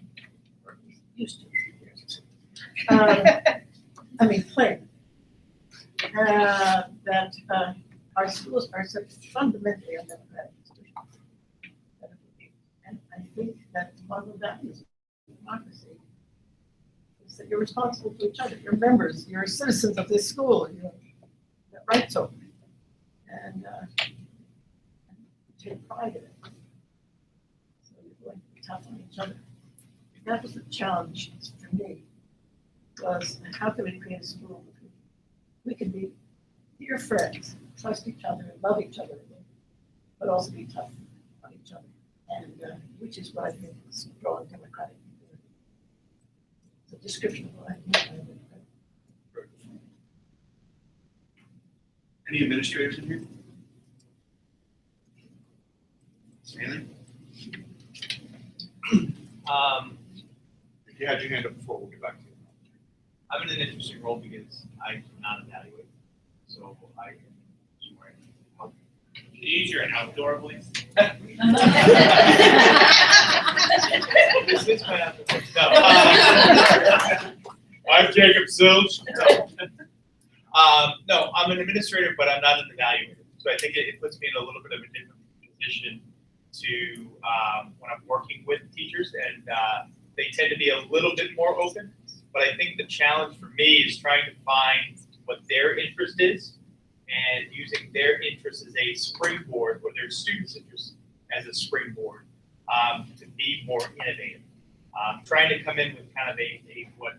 or at least used to, I mean, claim that our schools are such fundamentally undemocratic institutions. And I think that one of the values of democracy is that you're responsible to each other. You're members, you're citizens of this school, you have rights over it. And take pride in it. So you're going to be tough on each other. That was the challenge for me, was how can we create a school where we can be dear friends, trust each other, love each other, but also be tough on each other. And which is what I think is growing democratic. It's a description of what I mean. Any administrators in here? Stanley? If you had your hand up before, we'll get back to you. I'm in an interesting role because I do not evaluate, so I can help. Use your outdoor, please. This is my outdoor. No. I'm Jacob Silch. No, I'm an administrator, but I'm not an evaluator. So I think it puts me in a little bit of a different position to when I'm working with teachers, and they tend to be a little bit more open. But I think the challenge for me is trying to find what their interest is and using their interest as a springboard, or their students' interest as a springboard, to be more innovative. Trying to come in with kind of a what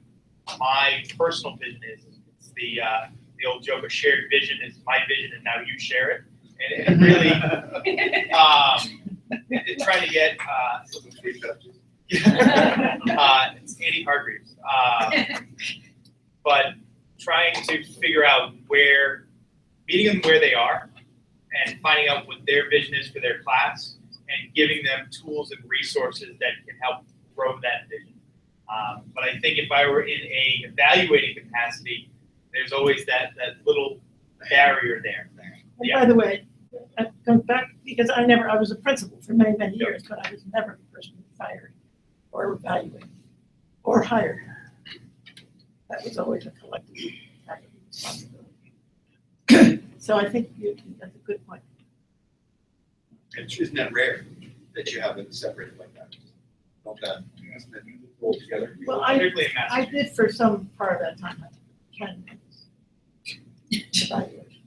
my personal vision is. It's the old joke of shared vision is my vision and now you share it. And really trying to get it's Andy Hargreaves. But trying to figure out meeting them where they are and finding out what their vision is for their class and giving them tools and resources that can help grow that vision. But I think if I were in a evaluating capacity, there's always that little barrier there. And by the way, that comes back, because I was a principal for many, many years, but I was never the person who fired or evaluated or hired. That was always a collective responsibility. So I think that's a good point. Isn't that rare that you have them separated like that? Don't that roll together? Well, Particularly in I did for some part of that time, like 10 minutes evaluation.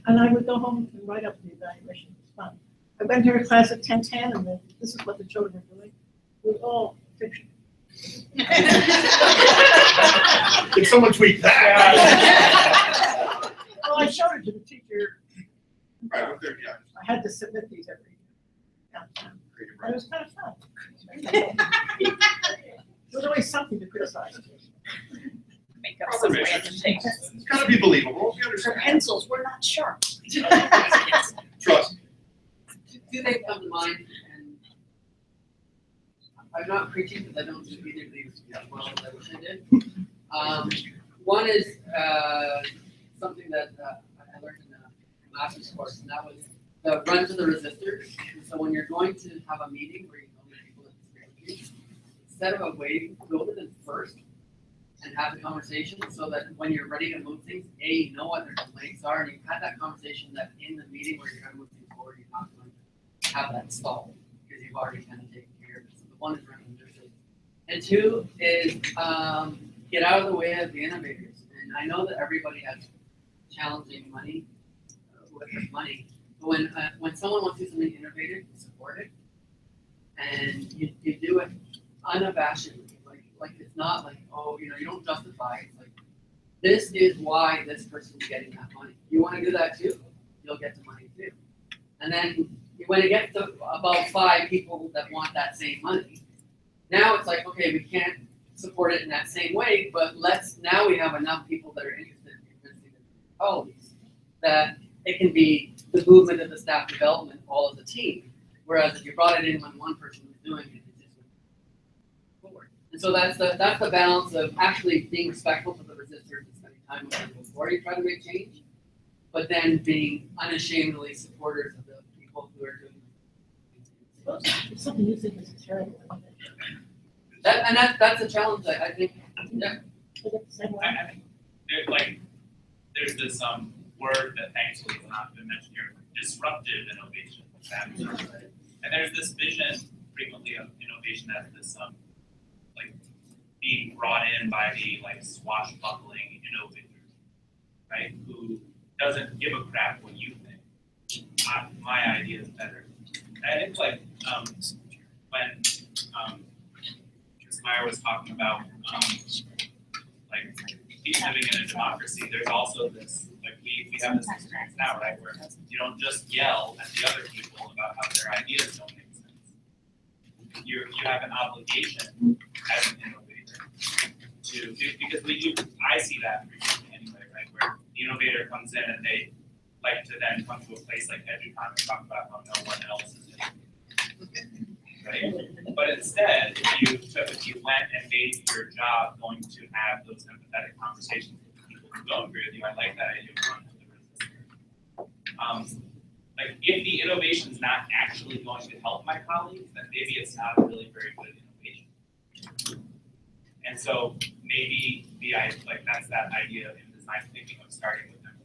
And I would go home and write up the evaluation. It was fun. I went to a class at 10:10, and this is what the children were doing. It was all fiction. Did someone tweet that? Well, I showed it to the teacher. Right, well, there, yeah. I had to submit these every year. Creative And it was kind of fun. There was always something to criticize. Make up some random things. It's gotta be believable, you For understand? pencils, we're not sharp. Trust. Do they come to mind? And I'm not preaching because I don't do either of these as well as I wish I did. One is something that I learned in a master's course, and that was the run to the resistors. And so when you're going to have a meeting where you know the people that disagree with you, instead of waiting, go to them first and have the conversation so that when you're ready to move things, A, you know what their complaints are, and you've had that conversation that in the meeting where you're going to move things forward, you're not going to have that stalled because you've already kind of taken care of it. So the one is running resistors. And two is get out of the way of the innovators. And I know that everybody has challenging money with their money, but when someone wants to do something innovative, you support it, and you do it unabashedly. Like it's not like, oh, you don't justify it. It's like, this is why this person's getting that money. You want to do that too, you'll get the money too. And then when it gets to about 5 people that want that same money, now it's like, okay, we can't support it in that same way, but now we have enough people that are interested in convincing the colleagues that it can be the movement of the staff development all as a team. Whereas if you brought it in when one person was doing it, it just went forward. And so that's the balance of actually being respectful to the resistors and spending time with them before you try to make change, but then being unashamedly supporters of the people who are doing it. It's something you think is terrible. That's a challenge, I think. Yeah. I think there's this word that thankfully has not been mentioned here, disruptive innovation. And there's this vision frequently of innovation as this being brought in by the swashbuckling innovators, right? Who doesn't give a crap what you think. My idea is better. And it's when Meyer was talking about living in a democracy, there's also this we have this experience now, right, where you don't just yell at the other people about how their ideas don't make sense. You have an obligation as an innovator because I see that frequently anyway, right, where the innovator comes in and they like to then come to a place like Educon and talk about how no one else is in. Right? But instead, if you went and made your job going to have those empathetic conversations with people who don't agree with you, I like that idea of running to the resistors. If the innovation is not actually going to help my colleagues, then maybe it's not a really very good innovation. And so maybe that's that idea in design thinking of starting with them.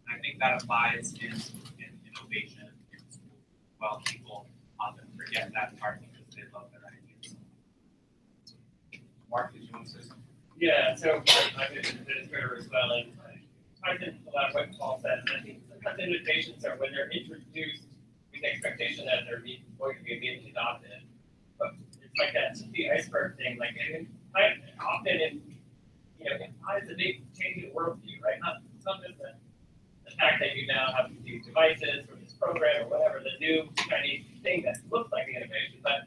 I think that applies in innovation in school. Well, people often forget that part because they love their ideas. Mark, did you want to say something? Yeah, so I'm an administrator as well, and I think a lot of what Paul said, and I think sometimes innovations are when they're introduced with the expectation that they're going to be immediately adopted. But it's like that the iceberg thing, it's a big change in worldview, right? Not just the fact that you now have these devices or this program or whatever, the new shiny thing that looks like the innovation, but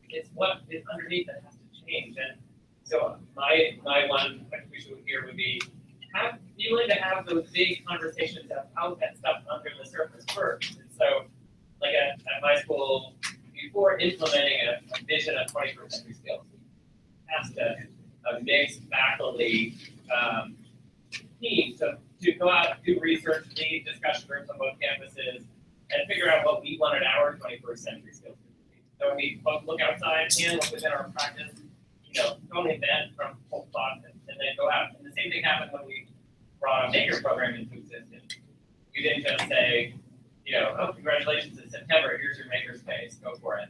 it's what is underneath that has to change. And so my one contribution here would be be willing to have those big conversations about that stuff under the surface first. And so, at my school, before implementing a vision of 21st century skills, has to mix faculty teams to go out, do research, lead discussion groups on both campuses, and figure out what we wanted our 21st century skills to be. So we both look outside and look within our practice, don't invent from whole thoughts and then go out. And the same thing happened when we brought a maker program into existence. We didn't just say, oh, congratulations, it's September, here's your maker space, go for it.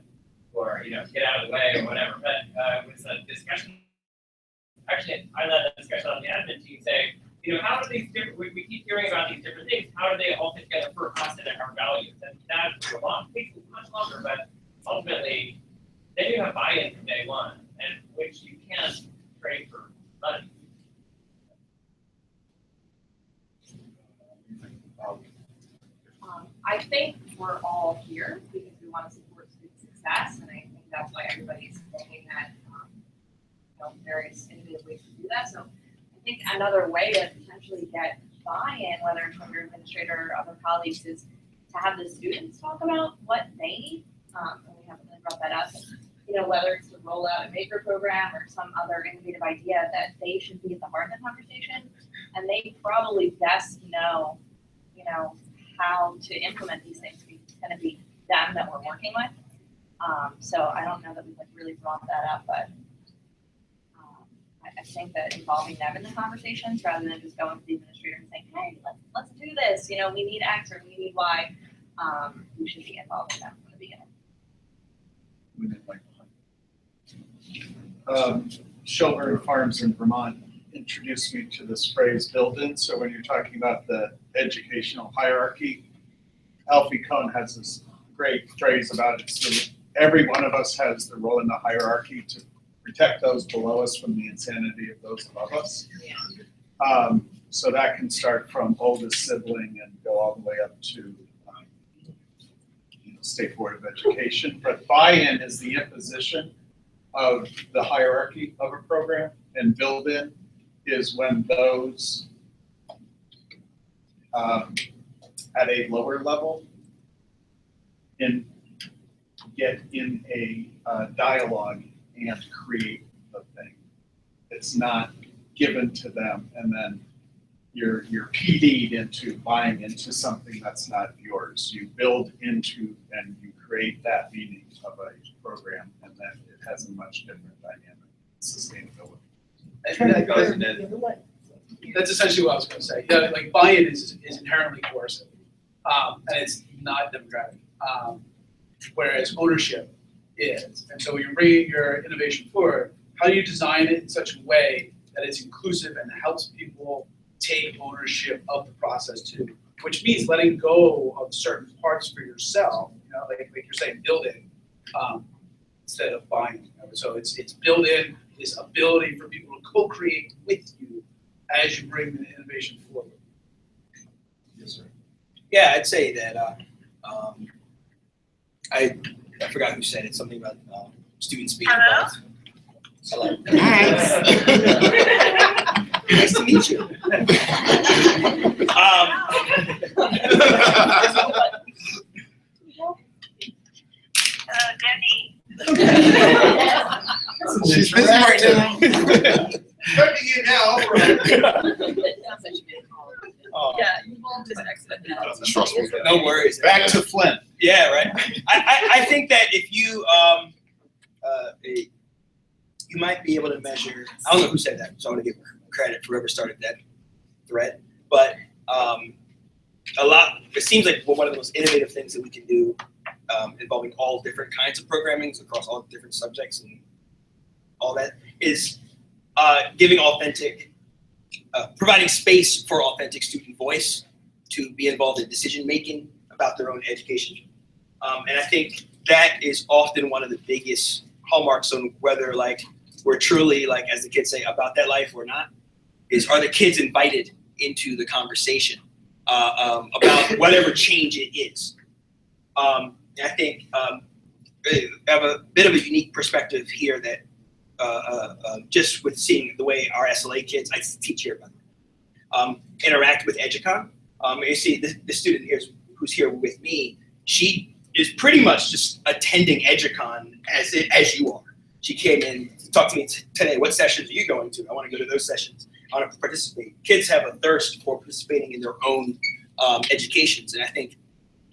Or, get out of the way or whatever. But it was a discussion. Actually, I led a discussion on the admin team saying, how do these different, we keep hearing about these different things, how do they all fit together for us and our values? And that takes much longer, but ultimately, then you have buy-in from day one, and which you can't trade for money. I think we're all here because we want to support student success, and I think that's why everybody's looking at various innovative ways to do that. So I think another way to potentially get buy-in, whether it's from your administrator or other colleagues, is to have the students talk about what they need. And we haven't really brought that up. Whether it's to roll out a maker program or some other innovative idea, that they should be at the heart of the conversation, and they probably best know, how to implement these things. It's going to be them that we're working with. So I don't know that we've really brought that up, but I think that involving them in the conversations rather than just going to the administrator and saying, hey, let's do this. We need X or we need Y. We should be involving them from the beginning. Shelburne Farms in Vermont introduced me to this phrase build-in. So when you're talking about the educational hierarchy, Alfie Kohn has this great phrase about it. So every one of us has the role in the hierarchy to protect those below us from the insanity of those above us. So that can start from oldest sibling and go all the way up to State Board of Education. But buy-in is the imposition of the hierarchy of a program, and build-in is when those at a lower level get in a dialogue and create the thing. It's not given to them and then you're PD'd into buying into something that's not yours. You build into and you create that meaning of a program, and then it has a much different dynamic and sustainability. That's essentially what I was going to say. Like buy-in is inherently coercive, and it's not democratic. Whereas ownership is. And so when you're bringing your innovation forward, how do you design it in such a way that it's inclusive and helps people take ownership of the process too? Which means letting go of certain parts for yourself, like you're saying, build in instead of buying. So it's built in this ability for people to co-create with you as you bring the innovation forward. Yes, sir. Yeah, I'd say that I forgot who said it, something about students being involved. Hello. Nice to meet you. She's busy right now. Come to you now. Yeah, you won't just exit now. Trust me. No worries. Back to Flint. Yeah, right. I think that if you you might be able to measure. I don't know who said that, so I want to give credit for whoever started that thread. But it seems like one of the most innovative things that we can do, involving all different kinds of programmings across all different subjects and all that, is giving providing space for authentic student voice to be involved in decision making about their own education. And I think that is often one of the biggest hallmarks on whether we're truly, as the kids say, about that life or not, are the kids invited into the conversation about whatever change it is. And I think I have a bit of a unique perspective here that just with seeing the way our SLA kids, I teach here, by the way, interact with Educon. You see the student here who's here with me, she is pretty much just attending Educon as you are. She came in, talked to me today, what sessions are you going to? I want to go to those sessions. I want to participate. Kids have a thirst for participating in their own educations. And I think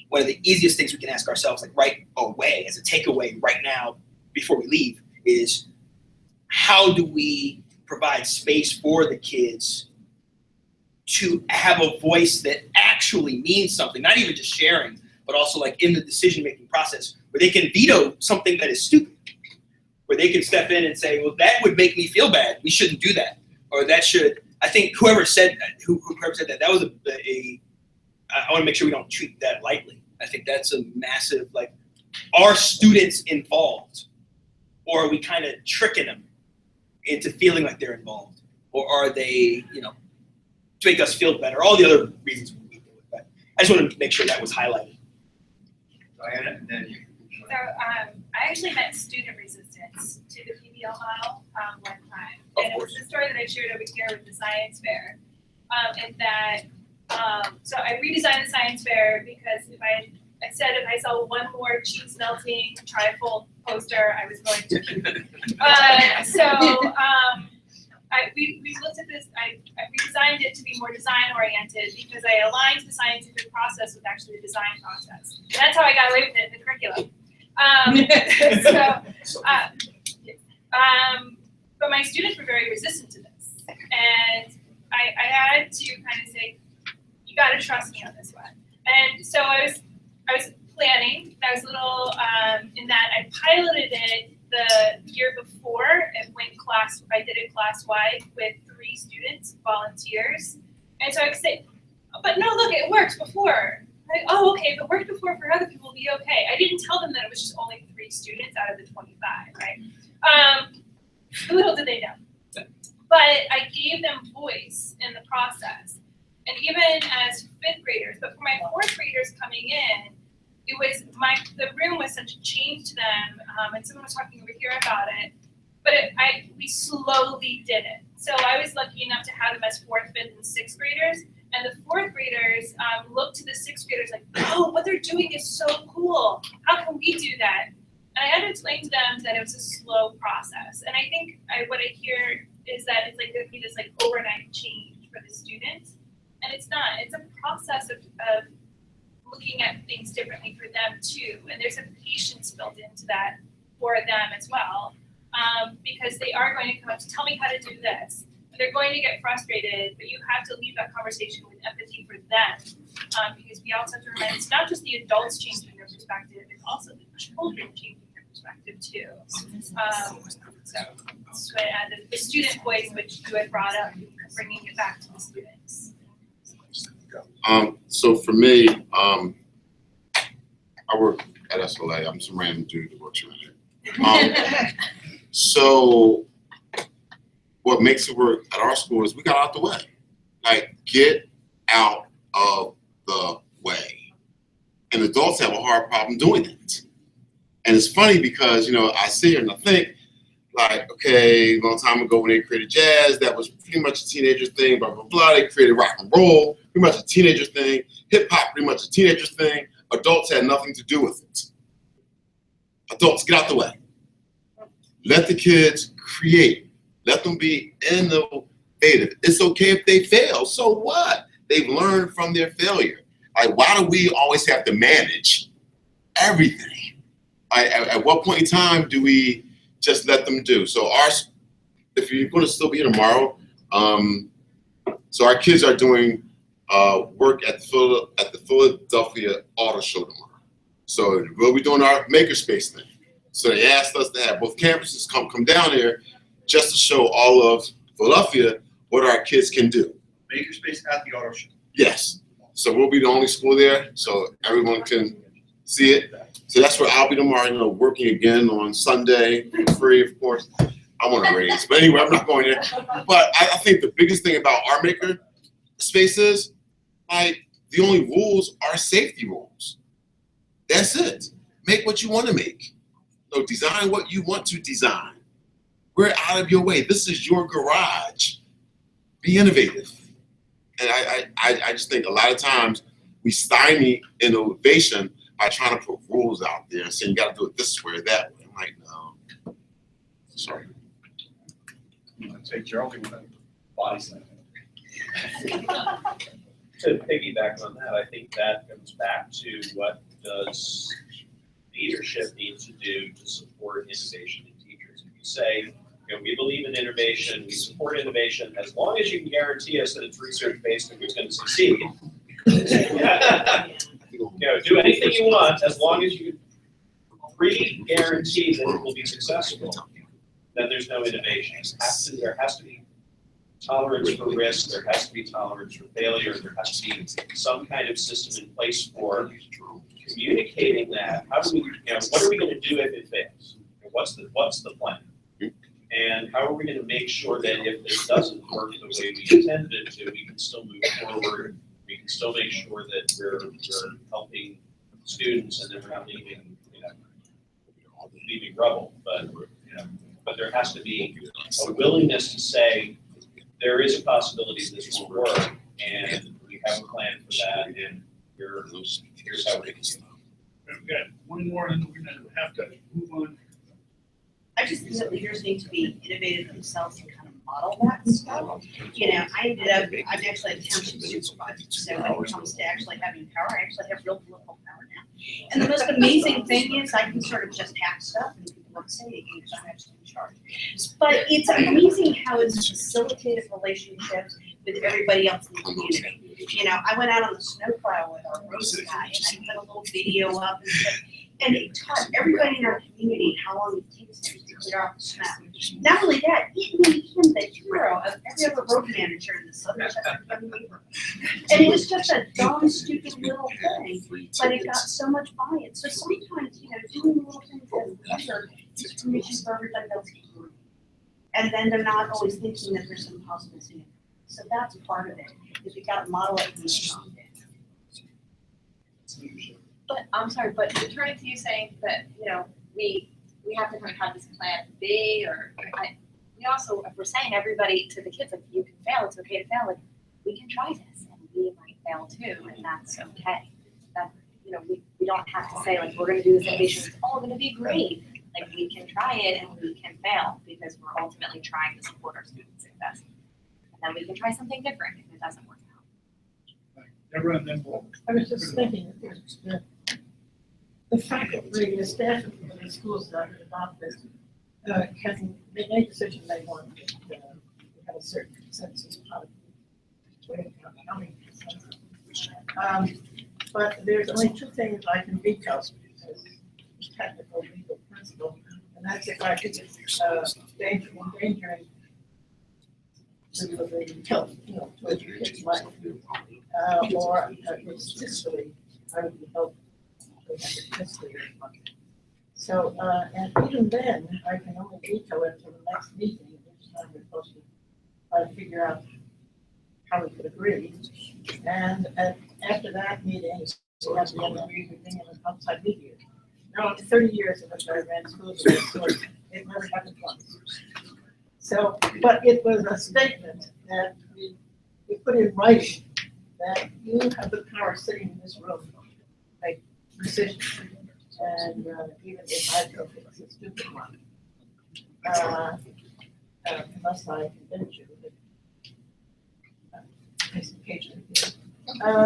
one of the easiest things we can ask ourselves, like right away, as a takeaway right now before we leave, is how do we provide space for the kids to have a voice that actually means something, not even just sharing, but also like in the decision-making process, where they can veto something that is stupid, where they can step in and say, well, that would make me feel bad. We shouldn't do that. Or that should, I think whoever said that, that was I want to make sure we don't treat that lightly. I think that's a massive, like, are students involved? Or are we kind of tricking them into feeling like they're involved? Or are they, you know, to make us feel better? All the other reasons we do it. But I just want to make sure that was highlighted. Diana, and then you. So I actually met student resistance to the PBL model one time. And it was the story that I shared over here with the science fair. And that, so I redesigned the science fair because I said if I saw one more cheese melting trifold poster, I was going to keep it. We looked at this, I redesigned it to be more design oriented because I aligned the scientific process with actually the design process. And that's how I got away with it in the curriculum. But my students were very resistant to this. And I had to kind of say, you gotta trust me on this one. And so I was planning, I was a little, in that I piloted it the year before. I did it class-wide with 3 students, volunteers. And so I could say, but no, look, it worked before. Like, oh, okay, if it worked before for other people, it'll be okay. I didn't tell them that it was just only 3 students out of the 25, right? Little did they know. But I gave them voice in the process. And even as 5th graders, but for my 4th graders coming in, it was the room was such a change to them, and someone was talking over here about it. But we slowly did it. So I was lucky enough to have them as 4th, 5th, and 6th graders. And the 4th graders looked to the 6th graders like, oh, what they're doing is so cool. How can we do that? And I had to explain to them that it was a slow process. And I think what I hear is that it's like there'd be this like overnight change for the students. And it's not. It's a process of looking at things differently for them too. And there's a patience built into that for them as well. Because they are going to come up to tell me how to do this. They're going to get frustrated, but you have to leave that conversation with empathy for them. Because we also have to remember it's not just the adults changing their perspective, it's also the children changing their perspective too. So the student voice, which you had brought up, bringing it back to the students. So for me, I work at SLA. I'm some random dude that works around here. So what makes it work at our school is we got out the way. Like, get out of the way. And adults have a hard problem doing it. And it's funny because, you know, I sit here and I think, like, okay, a long time ago when they created jazz, that was pretty much a teenager thing, blah, blah, blah. They created rock and roll, pretty much a teenager thing. Hip hop, pretty much a teenager thing. Adults had nothing to do with it. Adults, get out the way. Let the kids create. Let them be innovative. It's okay if they fail. So what? They've learned from their failure. Like, why do we always have to manage everything? At what point in time do we just let them do? So if you're going to still be here tomorrow, so our kids are doing work at the Philadelphia Auto Show tomorrow. So we'll be doing our makerspace thing. So they asked us to have both campuses come down here just to show all of Philadelphia what our kids can do. Makerspace at the auto show. Yes. So we'll be the only school there, so everyone can see it. So that's where I'll be tomorrow, you know, working again on Sunday, free, of course. I want to raise, but anyway, I'm not going there. But I think the biggest thing about our maker spaces, like, the only rules are safety rules. That's it. Make what you want to make. So design what you want to design. We're out of your way. This is your garage. Be innovative. And I just think a lot of times we stymie innovation by trying to put rules out there and saying you got to do it this way or that way. I'm like, no. Sorry. I'm gonna take Geraldine with a body slam. To piggyback on that, I think that comes back to what does leadership need to do to support innovation in teachers. If you say, we believe in innovation, we support innovation, as long as you can guarantee us that it's research-based and it's going to succeed. Do anything you want, as long as you pre-guarantee that it will be successful, then there's no innovation. There has to be tolerance for risk, there has to be tolerance for failure, there has to be some kind of system in place for communicating that. How do we, what are we going to do if it fails? What's the plan? And how are we going to make sure that if this doesn't work the way we intended it to, we can still move forward, we can still make sure that we're helping students and that we're not leaving, leaving rubble, but there has to be a willingness to say, there is a possibility this will work, and we have a plan for that, and here's how we can do it. We've got one more, and we're gonna have to move on. I just think that leaders need to be innovative themselves and kind of model that stuff. I've actually had township supervisors, so when it comes to actually having power, I actually have real political power now. And the most amazing thing is I can sort of just hack stuff and people won't say anything because I'm actually in charge. But it's amazing how it's facilitated relationships with everybody else in the community. I went out on the snowplow with our road guy and I put a little video up and it taught everybody in our community how long it takes him to clear off the snow. Not only that, it made him the hero of every other road manager in the southern neighborhood. And it was just a dumb, stupid little thing, but it got so much buy-in. So sometimes, doing little things as leader is permission for everybody else to do. And then they're not always thinking that there's some possible thing. So that's part of it, is we gotta model it and strong. But I'm sorry, but returning to you saying that, we have to kind of have this plan B, we also, if we're saying everybody to the kids, like, you can fail, it's okay to fail, like, we can try this, and we might fail too, and that's okay. That, we don't have to say, like, we're gonna do this innovation, it's all gonna be great. Like, we can try it and we can fail, because we're ultimately trying to support our students' success. And then we can try something different if it doesn't work out. Deborah, and then we'll. I was just thinking that there's the faculty, the staff of the schools that are involved with can make any decision they want. We have a certain consensus policy. But there's only two things I can veto as technical legal principle, and that's if I think it's endangering to the health, to a kid's life, or it's fiscally, I would be held to have it fiscally or something. So, and even then, I can only veto it until the next meeting, which time we're supposed to try to figure out how we could agree. And after that meeting, we have to agree to bring in an outside mediator. Now, in 30 years in which I ran schools, it never happened once. So, but it was a statement that we put in writing that you have the power sitting in this room to make decisions. And even if I don't think it's a stupid one, unless I convince you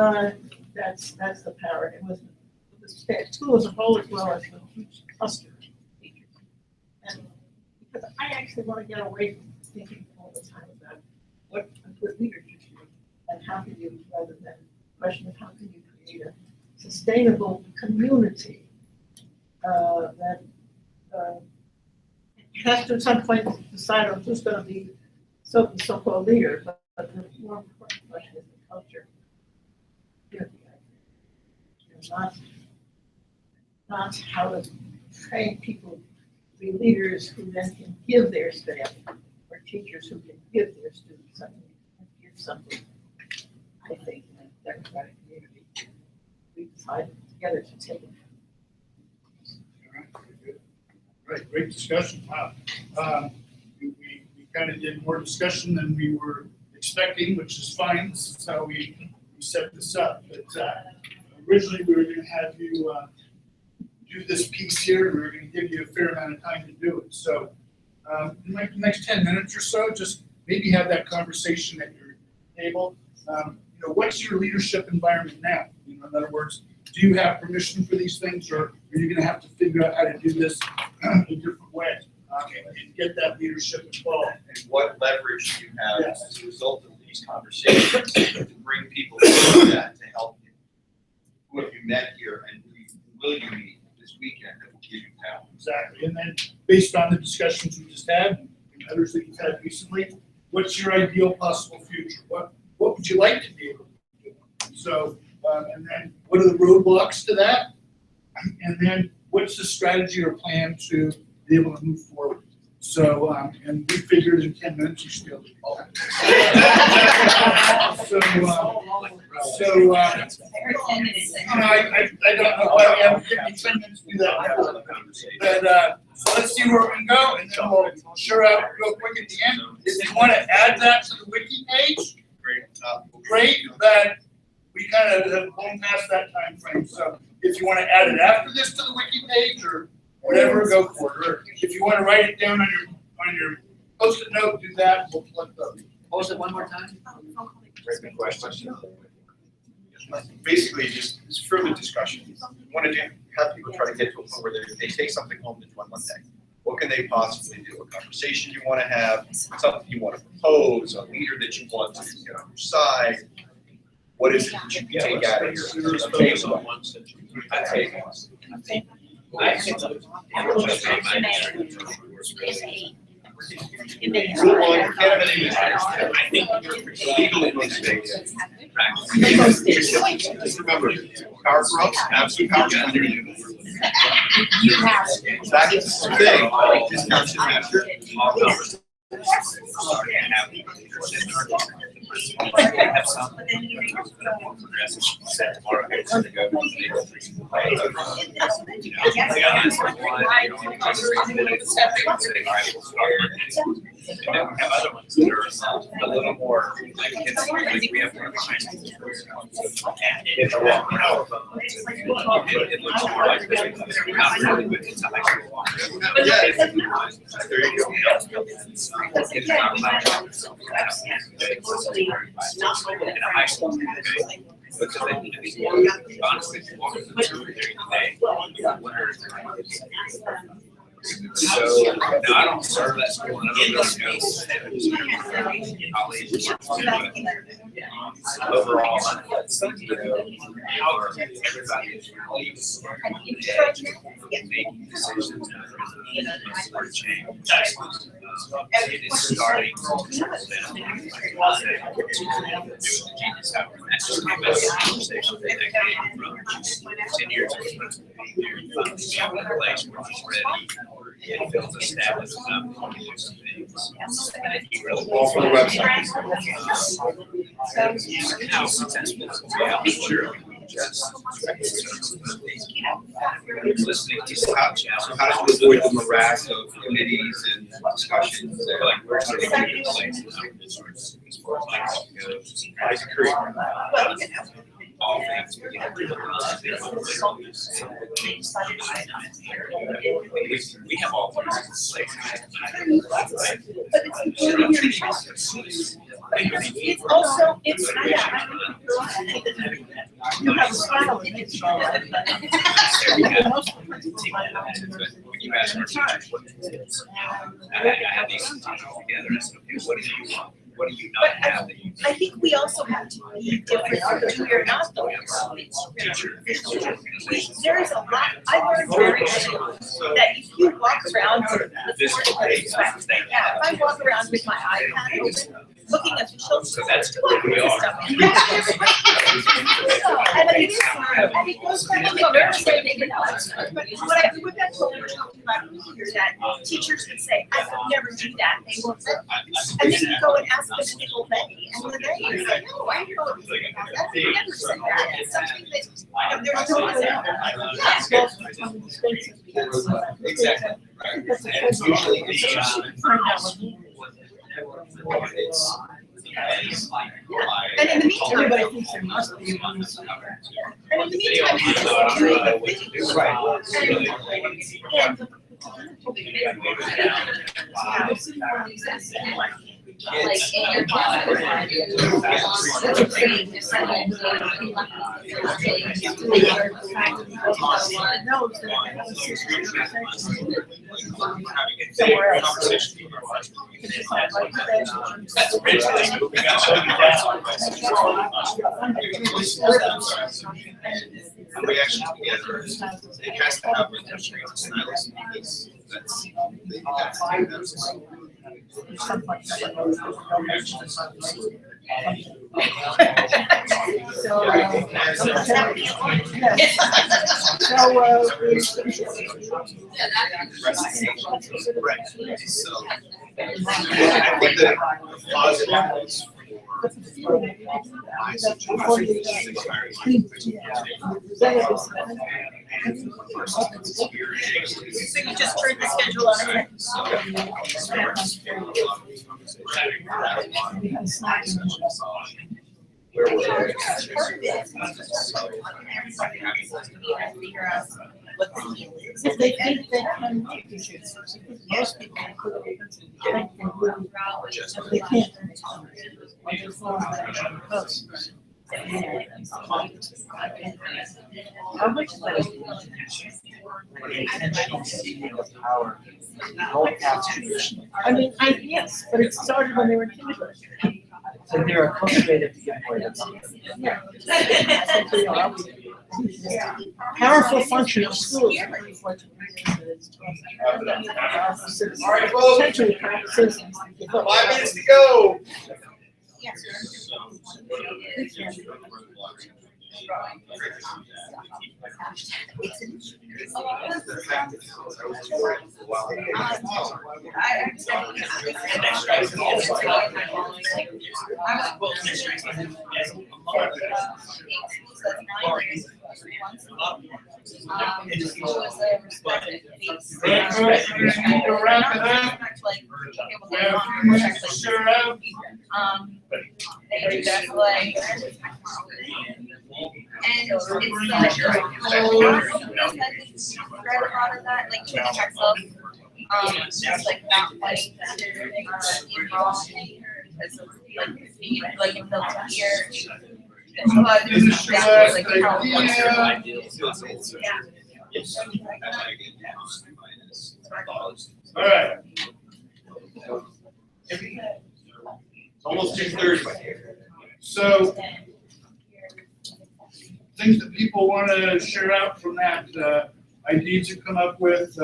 that that's the power. It was the school as a whole, as well as the huge cluster of teachers. And because I actually want to get away from thinking all the time about what a good leader should do and how can you, rather than the question of how can you create a sustainable community that has to at some point decide on who's going to be so-called leader, but the more important question is the culture. Not how to train people to be leaders who then can give their staff, or teachers who can give their students something, give something. I think in a democratic community, we decided together to take it. Right, great discussion. Wow. We kind of did more discussion than we were expecting, which is fine. This is how we set this up. But originally we were gonna have you, do this piece here, and we were gonna give you a fair amount of time to do it. So, in like the next 10 minutes or so, just maybe have that conversation at your table. You know, what's your leadership environment now? You know, in other words, do you have permission for these things, or are you gonna have to figure out how to do this a different way? And get that leadership involved. And what leverage do you have Yes. as a result of these conversations to bring people to that to help you? Who have you met here and who will you meet this weekend that will give you power? Exactly, and then based on the discussions we just had and others that you've had recently, what's your ideal possible future? What would you like to be able to do? So, and then what are the roadblocks to that? And then what's the strategy or plan to be able to move forward? So, and we figured in 10 minutes you should be able to do all that. I don't know why we haven't given you 10 minutes to do that before. But, so let's see where we can go, and then we'll share out real quick at the end. If you want to add that to the wiki page, great, but we kind of have blown past that time frame. So if you want to add it after this to the wiki page or whatever, go for it. Or if you want to write it down on your post-it note, do that. We'll flip those. What was it one more time? Very good question. Basically, just further discussion. We want to have people try to get to a point where they take something home that's one day. What can they possibly do? A conversation you want to have, something you want to propose, a leader that you want to get on your side. What is it that you can take out of I think legally motivated. Just remember, power corrupts, absolute power is under you. That is the thing, discounts should master. And then we have other ones that are a little more like we have one behind it. It's a lot more powerful. It looks more like this. Not really, but it's a high school one. There you go. It's not like in a high school. Okay. Because they need to be honestly walking through today. So now I don't serve that school and I don't really know colleagues. Overall, how everybody is making decisions for change. It is starting that's just the best conversation that came from 10 years ago. Place where he's ready. It feels established enough to do some things. All from the website. How successful is it? Yeah, sure. Listening to So how to avoid the morass of committees and discussions? like we're sitting in places as far as goes. I agree. All things. We have all things in place. It's also, it's, yeah. You have a style in it. When you ask our teachers what it is, I had these teachers together and I said, okay, what do you want? What do you not have that you I think we also have to be different, we are not the teacher? There is a lot, I learned very early that if you walk around with if I walk around with my iPad open, looking at the children, So that's do I who we put this are. stuff in? And it goes back to the very same thing with us. But what I, what that's what we were talking about earlier, that teachers would say, I could never do that, they won't. And then you go and ask them a nickel penny, and when they say, no, I don't know anything about that, they never said that, it's something that, there's no one there. Exactly. And usually it's as like why. And in the meantime, everybody thinks there must be. And in the meantime, you just Like in your class, creating this kind of somewhere else. Reaction together, it has to happen in trains and styles because that's I think the positive is So you just turned the schedule on. If they think they can make decisions, most people think they can't. How much of that is intentional seeking of power? How constitutional? I mean, yes, but it started when they were in kindergarten. So they're cultivated to get more than something. Yeah. Powerful function of schools. Essentially, private citizens. 5 minutes to go. They do that like, and it's like, right out of that, like changing myself, just like not fighting that, wrong, because of like if they'll hear. But it's like how. All right. It's almost 2:30. So, things that people want to share out from that, ideas to come up with.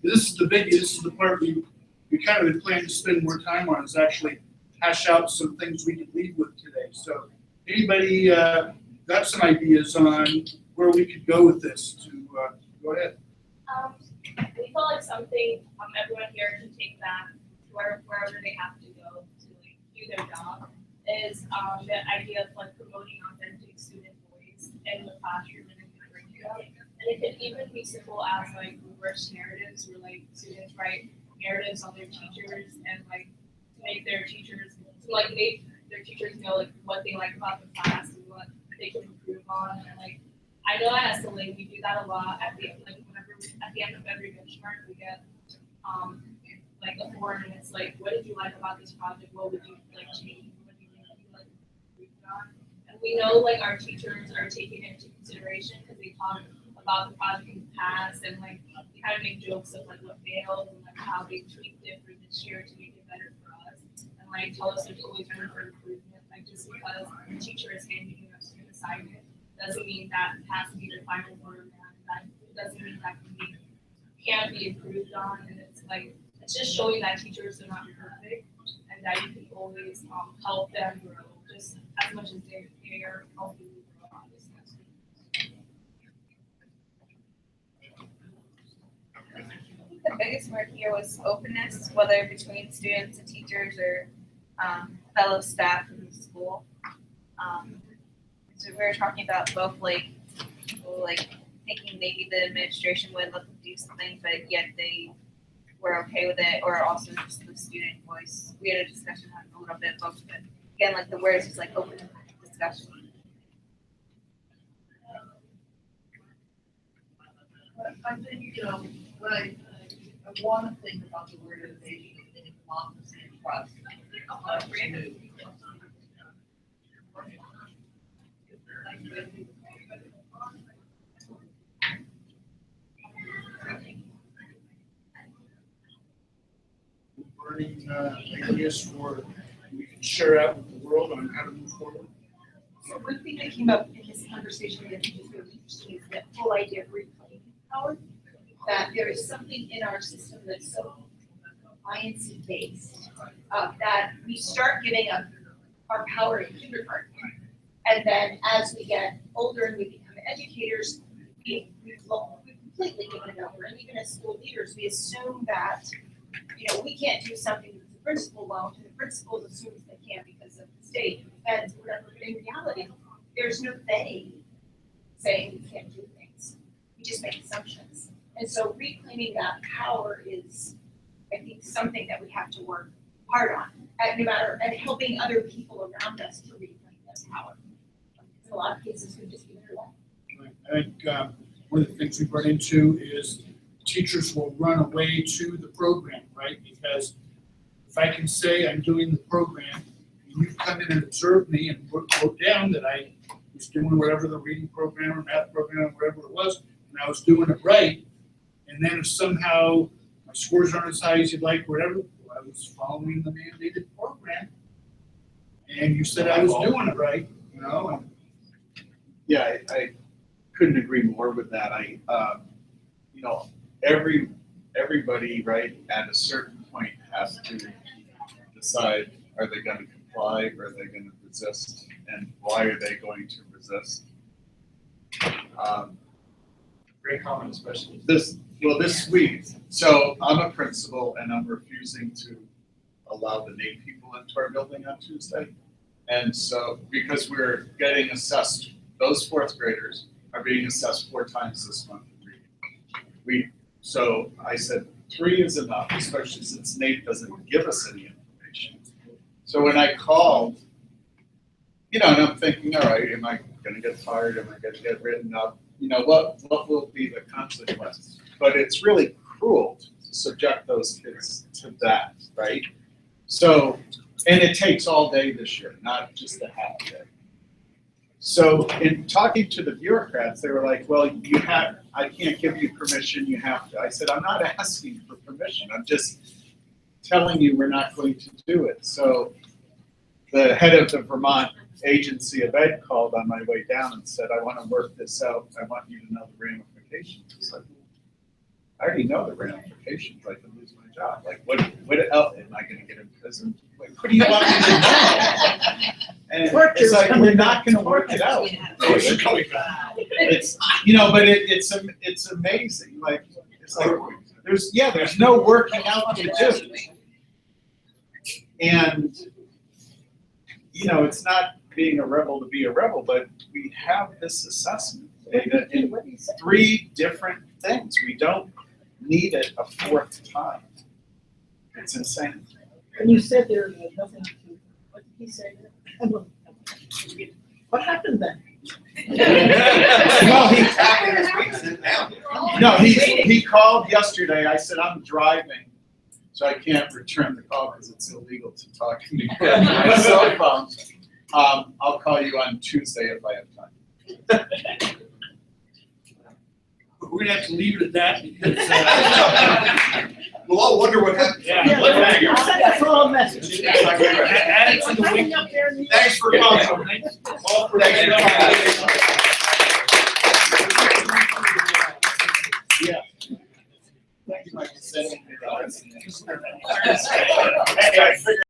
This is the biggie. This is the part we kind of plan to spend more time on, is actually hash out some things we can leave with today. So, anybody got some ideas on where we could go with this? Go ahead. We feel like something everyone here can take back wherever they have to go to like do their job is the idea of like promoting authentic student voice in the classroom and in the curriculum. And it can even be simple as like reverse narratives, where like students write narratives on their teachers and like to make their teachers know like what they like about the class and what they can improve on. And like I know at SLA we do that a lot at the end of every benchmark we get like a form and it's like, what did you like about this project? What would you like change? What do you think you like improved on? And we know like our teachers are taking it into consideration because they talk about the project in the past and like we kind of make jokes of like what failed and like how they tweaked it for this year to make it better for us. And like tell us there's always room for improvement. Like just because the teacher is handing us an assignment doesn't mean that it has to be the final word. That doesn't mean that can be improved on. And it's like it's just showing that teachers are not perfect and that you can always help them grow just as much as they're helping you grow on this next week. I think the biggest word here was openness, whether between students and teachers or fellow staff in the school. So we were talking about both like thinking maybe the administration would let them do something, but yet they were okay with it, or also just the student voice. We had a discussion on a little bit both, but again, like the words, just like open discussion. I think, when I want to think about the word innovation, I think democracy and trust. Burning ideas for we can share out with the world on how to move forward. So one thing that came up in this conversation that is really interesting is that whole idea of reclaiming power. That there is something in our system that's so compliance based, that we start giving up our power in kindergarten. And then as we get older and we become educators, we've completely given it over. And even as school leaders, we assume that, we can't do something because the principal won't, and the principal assumes they can't because of the state and whatever. But in reality, there's no they saying we can't do things. We just make assumptions. And so reclaiming that power is, I think, something that we have to work hard on, and helping other people around us to reclaim that power. In a lot of cases, we just give it away. I think one of the things we run into is teachers will run away to the program, right? Because if I can say I'm doing the program, and you come in and observe me and wrote down that I was doing whatever the reading program or math program or whatever it was, and I was doing it right, and then if somehow my scores aren't as high as you'd like, whatever, well, I was following the mandated program, and you said I was doing it right, and Yeah, I couldn't agree more with that. Everybody, right, at a certain point has to decide, are they going to comply or are they going to resist, and why are they going to resist? Great comment, especially. This week, so I'm a principal and I'm refusing to allow the NAEP people into our building on Tuesday. And so, because we're getting assessed, those fourth graders are being assessed 4 times this month. So I said 3 is enough, especially since NAEP doesn't give us any information. So when I called, and I'm thinking, all right, am I going to get fired? Am I going to get written up? What will be the consequence? But it's really cruel to subject those kids to that, right? So, and it takes all day this year, not just a half day. So in talking to the bureaucrats, they were like, well, I can't give you permission, you have to. I said, I'm not asking for permission, I'm just telling you we're not going to do it. So the head of the Vermont Agency of Ed called on my way down and said, I want to work this out, I want you to know the ramifications. It's like, I already know the ramifications, I could lose my job. Like, what else, am I gonna get in prison? Like, what do you want me to know? And it's like, we're not gonna work it out. It's, but it's amazing, like, it's like, there's no working out to do. And, it's not being a rebel to be a rebel, but we have this assessment data in 3 different things. We don't need it a 4th time. It's insane. And you said there was nothing to, what did he say? What happened then? He called yesterday. I said, I'm driving, so I can't return the call because it's illegal to talk to me on my cell phone. I'll call you on Tuesday if I have time. we're gonna have to leave it at that because we'll all wonder what happened. That's all a message. Add it to the week. Thanks for coming. All for Yeah. Thank you, Mike. Hey, I figured